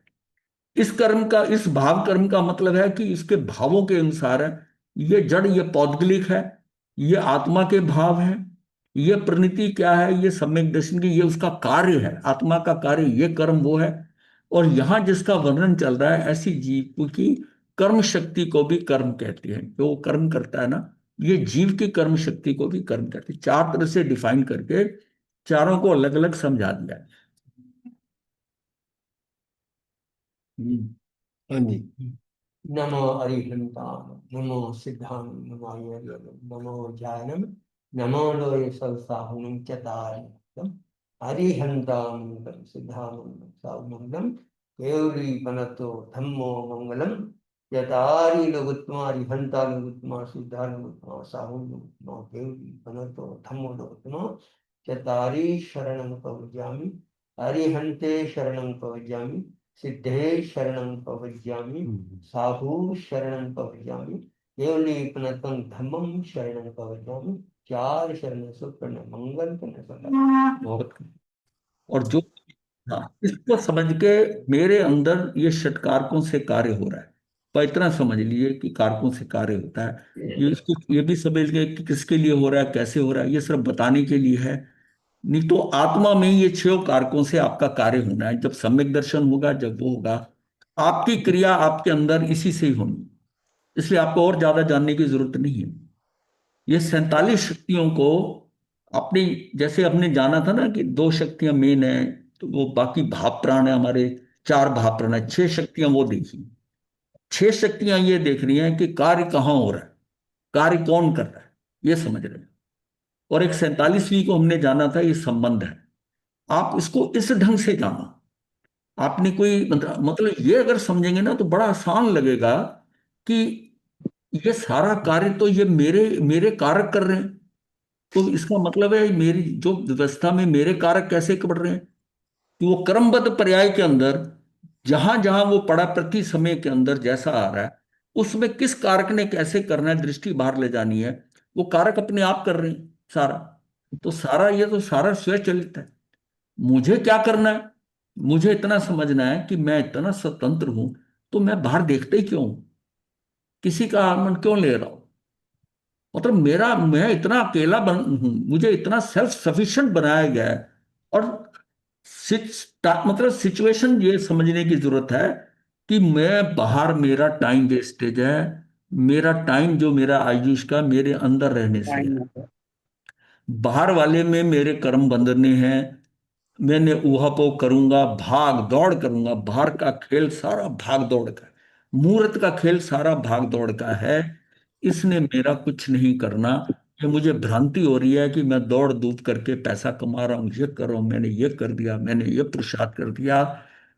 इस कर्म का, इस भाव कर्म का मतलब है कि इसके भावों के अनुसार है। ये जड़, ये पौद्गलिक है, ये आत्मा के भाव है। ये परिणति क्या है, ये सम्यक दर्शन की, ये उसका कार्य है, आत्मा का कार्य, ये कर्म वो है। और यहां जिसका वर्णन चल रहा है ऐसी जीव की कर्म शक्ति को भी कर्म कहते हैं, जो वो कर्म करता है ना, ये जीव की कर्म शक्ति को भी कर्म कहते हैं। चार तरह से डिफाइन करके चारों को अलग अलग समझा दिया है। हाँ जी। नमो अरिहंताम, नमो सिद्धां, नमो ज्ञानम, नमो लोय संस्थाहुनम चतारितम अरिहंताम सिद्धां सामंगलम केवली बनतो धम्मो मंगलम यतारि लोगुत्मा अरिहंता लोगुत्मा सिद्धा लोगुत्मा साहुन लोगुत्मा केवली बनतो धम्मो लोगुत्मा चतारि शरणं पवज्यामि अरिहंते शरणं पवज्यामि सिद्धे शरणं पवज्यामि साधु शरणं पवज्यामि केवलीपनतं धम्मं शरणं पवज्यामि चार शरण सुपर्ण मंगल बहुत। और जो, हाँ, इसको समझ के मेरे अंदर ये षटकारकों से कार्य हो रहा है, पर इतना समझ लीजिए कि कारकों से कार्य होता है। ये इसको ये भी समझ लीजिए कि किसके लिए हो रहा है, कैसे हो रहा है, ये सिर्फ बताने के लिए है। नहीं तो आत्मा में ये छह कारकों से आपका कार्य होना है। जब सम्यक दर्शन होगा, जब वो होगा, आपकी क्रिया आपके अंदर इसी से ही होनी। इसलिए आपको और ज्यादा जानने की जरूरत नहीं है। ये 47 शक्तियों को अपनी, जैसे हमने जाना था ना कि दो शक्तियां मेन है, तो वो बाकी भाव प्राण है हमारे, चार भाव प्राण है, छह शक्तियां वो देखी। छह शक्तियां ये देख रही हैं कि कार्य कहाँ हो रहा है, कार्य कौन कर रहा है, ये समझ रहे हैं। और एक 47वीं को हमने जाना था, ये संबंध है। आप इसको इस ढंग से जानो। आपने कोई मतलब ये अगर समझेंगे ना तो बड़ा आसान लगेगा कि ये सारा कार्य तो ये मेरे मेरे कारक कर रहे हैं। तो इसका मतलब है मेरी जो व्यवस्था में मेरे कारक कैसे बढ़ रहे हैं, कि वो क्रमबद्ध पर्याय के अंदर जहां जहां वो पड़ा प्रति समय के अंदर जैसा आ रहा है, उसमें किस कारक ने कैसे करना है, दृष्टि बाहर ले जानी है, वो कारक अपने आप कर रहे हैं सारा। तो सारा ये तो सारा स्वचालित है। मुझे क्या करना है, मुझे इतना समझना है कि मैं इतना स्वतंत्र हूं, तो मैं बाहर देखते ही क्यों हूं? किसी का आमंत्रण क्यों ले रहा हूं? मतलब मेरा, मैं इतना अकेला हूं, मुझे इतना सेल्फ सफिशिएंट बनाया गया है। और मतलब सिचुएशन ये समझने की जरूरत है कि मैं बाहर, मेरा टाइम वेस्टेज है। मेरा टाइम जो मेरा आयुष का मेरे अंदर रहने से है। बाहर वाले में मेरे कर्म बंधने हैं। मैंने ऊहापोह करूंगा, भाग दौड़ करूंगा, बाहर का खेल सारा भाग दौड़ का है। मुहूर्त का खेल सारा भाग दौड़ का है। इसने मेरा कुछ नहीं करना। ये मुझे भ्रांति हो रही है कि मैं दौड़ धूप करके पैसा कमा रहा हूं, ये कर रहा हूं, मैंने ये कर दिया, मैंने ये पुरुषार्थ कर दिया।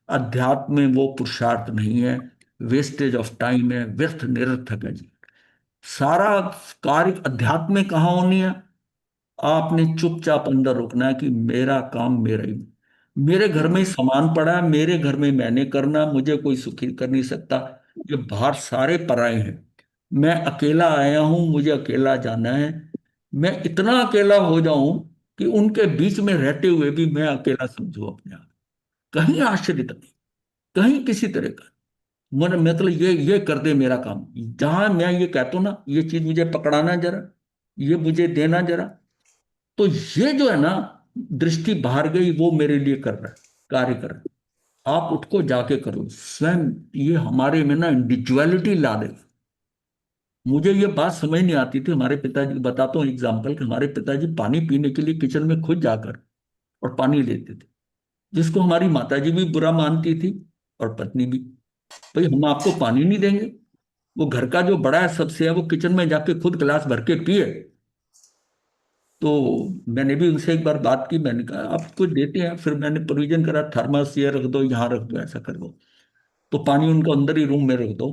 अध्यात्म में वो पुरुषार्थ नहीं है, वेस्टेज ऑफ टाइम है, व्यर्थ निरर्थक है जी। सारा कार्य अध्यात्म में कहाँ होनी है? आपने चुपचाप अंदर रुकना है कि मेरा काम मेरा ही, मेरे घर में ही सामान पड़ा है, मेरे घर में मैंने करना, मुझे कोई सुखी कर नहीं सकता। ये बाहर सारे पराए हैं। मैं अकेला आया हूं, मुझे अकेला जाना है। मैं इतना अकेला हो जाऊं कि उनके बीच में रहते हुए भी मैं अकेला समझू अपने आप, कहीं आश्रित नहीं, कहीं किसी तरह का मन, मतलब ये कर दे मेरा काम। जहां मैं ये कहता हूं ना, ये चीज मुझे पकड़ाना जरा, ये मुझे देना जरा, तो ये जो है ना, दृष्टि बाहर गई, वो मेरे लिए कर रहा है, कार्य कर रहा है। आप उसको जाके करो स्वयं। ये हमारे में ना इंडिविजुअलिटी ला देगा। मुझे ये बात समझ नहीं आती थी। हमारे पिताजी, बताता हूँ एग्जाम्पल, कि हमारे पिताजी पानी पीने के लिए किचन में खुद जाकर और पानी लेते थे, जिसको हमारी माताजी भी बुरा मानती थी और पत्नी भी। भाई हम आपको पानी नहीं देंगे? वो घर का जो बड़ा है सबसे है, वो किचन में जाके खुद गिलास भर के पिए। तो मैंने भी उनसे एक बार बात की, मैंने कहा आप कुछ देते हैं? फिर मैंने प्रोविजन करा, थर्मस ये रख दो, यहाँ रख दो, ऐसा कर दो, तो पानी उनको अंदर ही रूम में रख दो।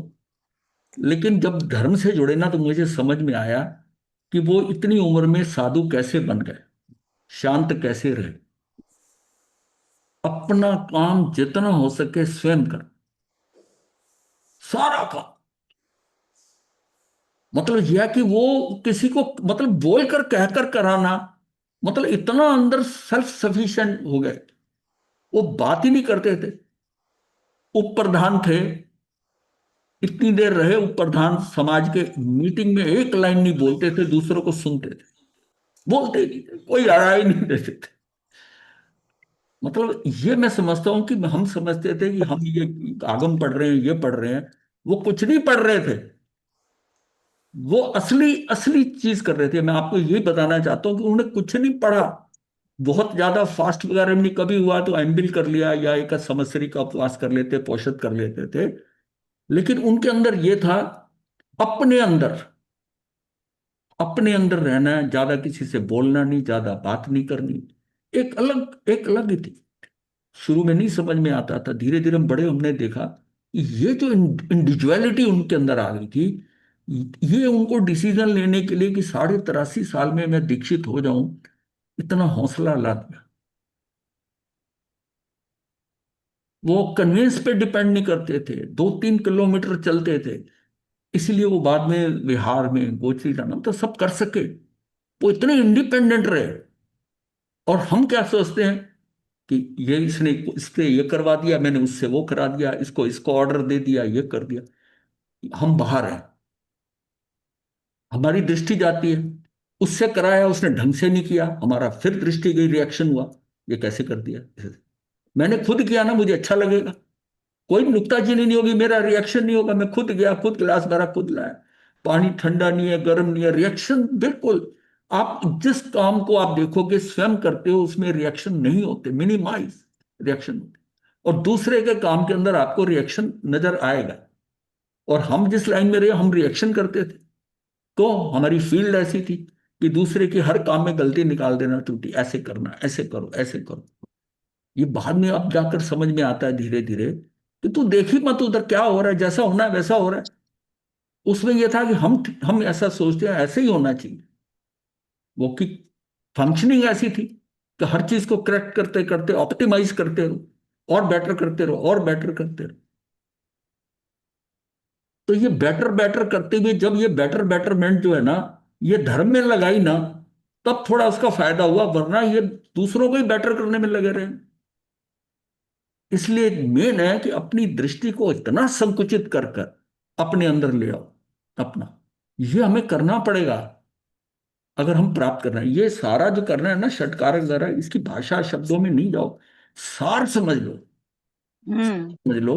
लेकिन जब धर्म से जुड़े ना, तो मुझे समझ में आया कि वो इतनी उम्र में साधु कैसे बन गए, शांत कैसे रहे। अपना काम जितना हो सके स्वयं कर, सारा काम। मतलब यह है कि वो किसी को मतलब बोलकर कहकर कराना, मतलब इतना अंदर सेल्फ सफिशिएंट हो गए, वो बात ही नहीं करते थे। उप प्रधान थे, इतनी देर रहे उप प्रधान समाज के, मीटिंग में एक लाइन नहीं बोलते थे, दूसरों को सुनते थे, बोलते ही नहीं थे, कोई राय नहीं देते थे। मतलब ये मैं समझता हूं कि हम समझते थे कि हम ये आगम पढ़ रहे हैं, ये पढ़ रहे हैं, वो कुछ नहीं पढ़ रहे थे। वो असली असली चीज कर रहे थे। मैं आपको यही बताना चाहता हूँ कि उन्होंने कुछ नहीं पढ़ा। बहुत ज्यादा फास्ट वगैरह में नहीं, कभी हुआ तो एमबिल कर लिया या एक संवत्सरी का उपवास कर लेते, पोषित कर लेते थे। लेकिन उनके अंदर ये था, अपने अंदर, अपने अंदर रहना है, ज्यादा किसी से बोलना नहीं, ज्यादा बात नहीं करनी। एक अलग ही थी। शुरू में नहीं समझ में आता था, धीरे धीरे हम बड़े, हमने देखा कि ये जो इंडिविजुअलिटी उनके अंदर आ गई थी, ये उनको डिसीजन लेने के लिए कि 83.5 साल में मैं दीक्षित हो जाऊं, इतना हौसला ला दिया। वो कन्वेंस पे डिपेंड नहीं करते थे, 2-3 किलोमीटर चलते थे। इसलिए वो बाद में बिहार में गोचरी जाना तो सब कर सके। वो इतने इंडिपेंडेंट रहे। और हम क्या सोचते हैं कि ये इसने इससे ये करवा दिया, मैंने उससे वो करा दिया, इसको इसको ऑर्डर दे दिया, ये कर दिया। हम बाहर हैं, हमारी दृष्टि जाती है। उससे कराया, उसने ढंग से नहीं किया, हमारा फिर दृष्टि गई, रिएक्शन हुआ, ये कैसे कर दिया। मैंने खुद किया ना, मुझे अच्छा लगेगा, कोई नुक्ताचीनी नहीं होगी, मेरा रिएक्शन नहीं होगा। मैं खुद गया, खुद गिलास भरा, खुद लाया, पानी ठंडा नहीं है, गर्म नहीं है, रिएक्शन बिल्कुल। आप जिस काम को आप देखोगे स्वयं करते हो, उसमें रिएक्शन नहीं होते, मिनिमाइज रिएक्शन होते। और दूसरे के काम के अंदर आपको रिएक्शन नजर आएगा। और हम जिस लाइन में रहे, हम रिएक्शन करते थे। तो हमारी फील्ड ऐसी थी कि दूसरे की हर काम में गलती निकाल देना, त्रुटि, ऐसे करना, ऐसे करो, ऐसे करो। ये बाद में अब जाकर समझ में आता है धीरे धीरे कि तू देख ही मत उधर क्या हो रहा है, जैसा होना है वैसा हो रहा है। उसमें यह था कि हम ऐसा सोचते हैं, ऐसे ही होना चाहिए। वो की फंक्शनिंग ऐसी थी कि हर चीज को करेक्ट करते करते ऑप्टिमाइज करते रहो, और बेटर करते रहो, और बेटर करते रहो। तो ये बेटर बेटर करते हुए, जब ये बेटर बेटरमेंट जो है ना, ये धर्म में लगाई ना, तब थोड़ा उसका फायदा हुआ, वरना ये दूसरों को ही बेटर करने में लगे रहे। इसलिए मेन है कि अपनी दृष्टि को इतना संकुचित कर कर अपने अंदर ले आओ अपना। ये हमें करना पड़ेगा अगर हम प्राप्त करना है। ये सारा जो करना है ना, षटकारक द्वारा, इसकी भाषा शब्दों में नहीं जाओ, सार समझ लो। हम्म। समझ लो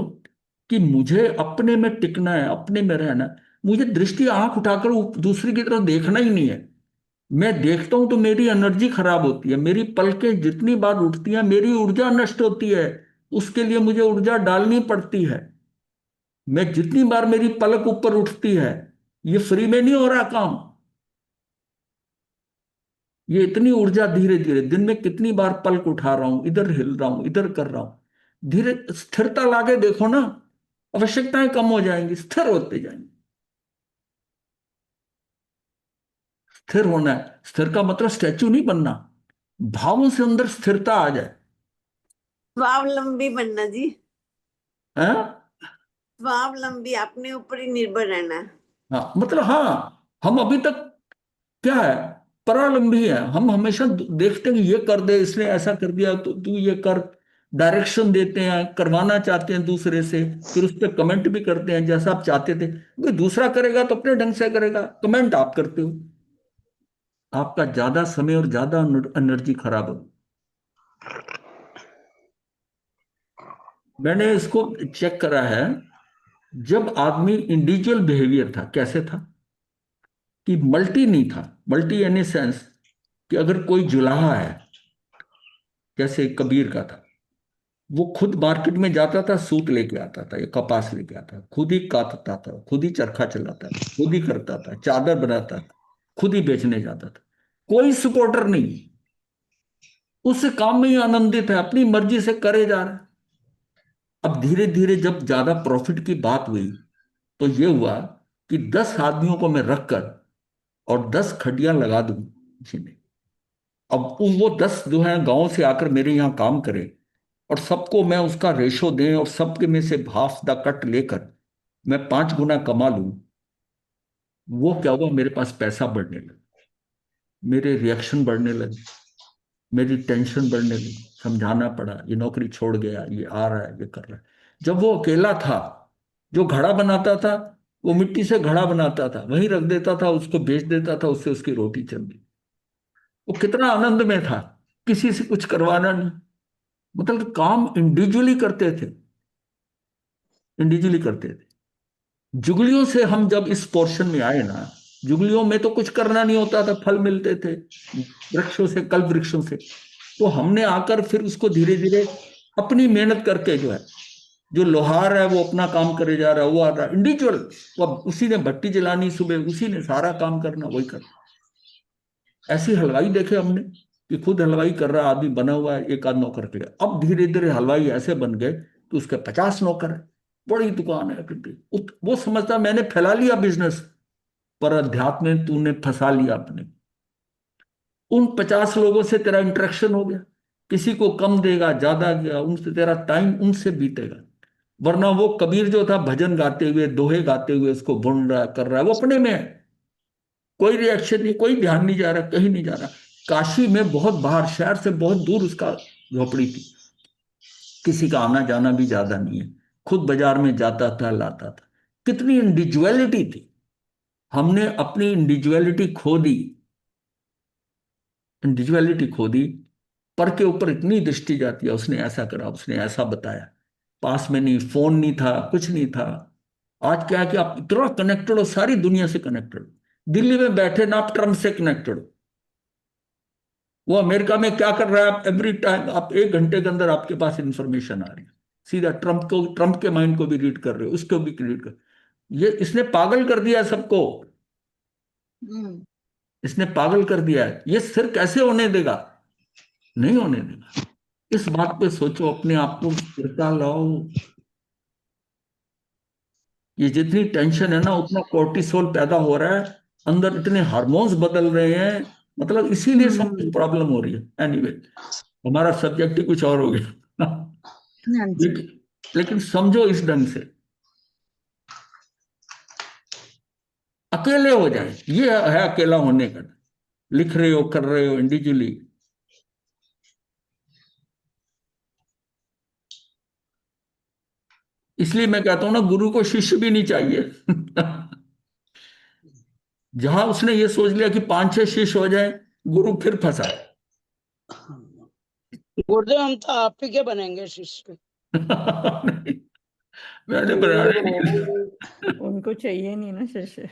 कि मुझे अपने में टिकना है, अपने में रहना है। मुझे दृष्टि आंख उठाकर दूसरे की तरफ देखना ही नहीं है। मैं देखता हूं तो मेरी एनर्जी खराब होती है, मेरी पलकें जितनी बार उठती हैं मेरी ऊर्जा नष्ट होती है। उसके लिए मुझे ऊर्जा डालनी पड़ती है। मैं जितनी बार मेरी पलक ऊपर उठती है, ये फ्री में नहीं हो रहा काम। ये इतनी ऊर्जा धीरे धीरे दिन में कितनी बार पलक उठा रहा हूं, इधर हिल रहा हूं, इधर कर रहा हूं। धीरे स्थिरता लाके देखो ना, आवश्यकताएं कम हो जाएंगी, स्थिर होते जाएंगे। स्थिर होना है, स्थिर का मतलब स्टैचू नहीं बनना, भावों से अंदर स्थिरता आ जाए। स्वावलंबी बनना जी। है। स्वावलंबी, अपने ऊपर ही निर्भर रहना है। हाँ मतलब, हाँ हम अभी तक क्या है, परालंबी है। हम हमेशा देखते हैं कि ये कर दे, इसने ऐसा कर दिया तो तू ये कर। डायरेक्शन देते हैं, करवाना चाहते हैं दूसरे से, फिर उस पर कमेंट भी करते हैं जैसा आप चाहते थे। कोई दूसरा करेगा तो अपने ढंग से करेगा, कमेंट आप करते हो, आपका ज्यादा समय और ज्यादा एनर्जी खराब हो। मैंने इसको चेक करा है। जब आदमी इंडिविजुअल बिहेवियर था, कैसे था कि मल्टी नहीं था। मल्टी इन सेंस कि अगर कोई जुलाहा है, जैसे कबीर का था, वो खुद मार्केट में जाता था, सूत लेके आता था या कपास लेके आता था, खुद ही काटता था, खुद ही चरखा चलाता था, खुद ही करता था, चादर बनाता था, खुद ही बेचने जाता था। कोई सपोर्टर नहीं, उस काम में ही आनंदित है, अपनी मर्जी से करे जा रहा है। अब धीरे धीरे जब ज्यादा प्रॉफिट की बात हुई, तो ये हुआ कि 10 आदमियों को मैं रखकर और 10 खटियां लगा दूं किसी में। अब वो 10 जो है गांव से आकर मेरे यहाँ काम करें, और सबको मैं उसका रेशो दें, और सबके में से हाफ द कट लेकर मैं 5 गुना कमा लूं। वो क्या हुआ, मेरे पास पैसा बढ़ने लगा, मेरे रिएक्शन बढ़ने लगे, मेरी टेंशन बढ़ने लगी। समझाना पड़ा, ये नौकरी छोड़ गया, ये आ रहा है, ये कर रहा है। जब वो अकेला था, जो घड़ा बनाता था, वो मिट्टी से घड़ा बनाता था, वहीं रख देता था, उसको बेच देता था, उससे उसकी रोटी चल रही। वो कितना आनंद में था, किसी से कुछ करवाना नहीं। मतलब काम इंडिविजुअली करते थे, इंडिविजुअली करते थे। जुगलियों से हम जब इस पोर्शन में आए ना, जुगलियों में तो कुछ करना नहीं होता था, फल मिलते थे वृक्षों से, कल्प वृक्षों से। तो हमने आकर फिर उसको धीरे धीरे अपनी मेहनत करके, जो है, जो लोहार है वो अपना काम करे जा रहा है, वो आ रहा है इंडिविजुअल, वो उसी ने भट्टी जलानी सुबह, उसी ने सारा काम करना, वही करना। ऐसी हलवाई देखे हमने कि खुद हलवाई कर रहा आदमी बना हुआ है, एक आध नौकर के लिए। अब धीरे धीरे हलवाई ऐसे बन गए कि उसके 50 नौकर है, बड़ी दुकान है करके। वो समझता मैंने फैला लिया बिजनेस, पर अध्यात्म में तूने फंसा लिया अपने। उन 50 लोगों से तेरा इंटरेक्शन हो गया, किसी को कम देगा ज्यादा गया, उनसे तेरा टाइम उनसे बीतेगा। वरना वो कबीर जो था भजन गाते हुए, दोहे गाते हुए उसको बुन रहा कर रहा है, वो अपने में है, कोई रिएक्शन नहीं, कोई ध्यान नहीं जा रहा, कहीं नहीं जा रहा। काशी में बहुत बाहर, शहर से बहुत दूर उसका झोपड़ी थी, किसी का आना जाना भी ज्यादा नहीं है, खुद बाजार में जाता था लाता था। कितनी इंडिविजुअलिटी थी। हमने अपनी इंडिविजुअलिटी खो दी, इंडिविजुअलिटी खो दी। पर के ऊपर इतनी दृष्टि जाती है, उसने ऐसा करा, उसने ऐसा बताया, पास में नहीं, फोन नहीं था, कुछ नहीं था। आज क्या है कि आप इतना कनेक्टेड हो, सारी दुनिया से कनेक्टेड हो। दिल्ली में बैठे ना आप ट्रम्प से कनेक्टेड हो, वो अमेरिका में क्या कर रहा है, आप एवरी टाइम, आप 1 घंटे के अंदर आपके पास इंफॉर्मेशन आ रही है। सीधा ट्रम्प के माइंड को भी रीड कर रहे हो, उसको भी रीड कर। ये इसने पागल कर दिया सबको, इसने पागल कर दिया है। ये सिर कैसे होने देगा, नहीं होने देगा। इस बात पे सोचो, अपने आप को स्थिरता लाओ। ये जितनी टेंशन है ना, उतना कोर्टिसोल पैदा हो रहा है, अंदर इतने हार्मोन्स बदल रहे हैं, मतलब इसीलिए सब कुछ प्रॉब्लम हो रही है। एनीवे, हमारा सब्जेक्ट ही कुछ और हो गया। हाँ जी। लेकिन समझो इस ढंग से, अकेले हो जाए, ये है अकेला होने का। लिख रहे हो, कर रहे हो इंडिविजुअली। इसलिए मैं कहता हूं ना, गुरु को शिष्य भी नहीं चाहिए। जहां उसने ये सोच लिया कि 5-6 शिष्य हो जाए, गुरु फिर फंसा। गुरुदेव हम तो आप ही के बनेंगे शिष्य। नहीं, मैंने नहीं बनाने नहीं बनाना दिया। नहीं। उनको चाहिए नहीं ना शिष्य।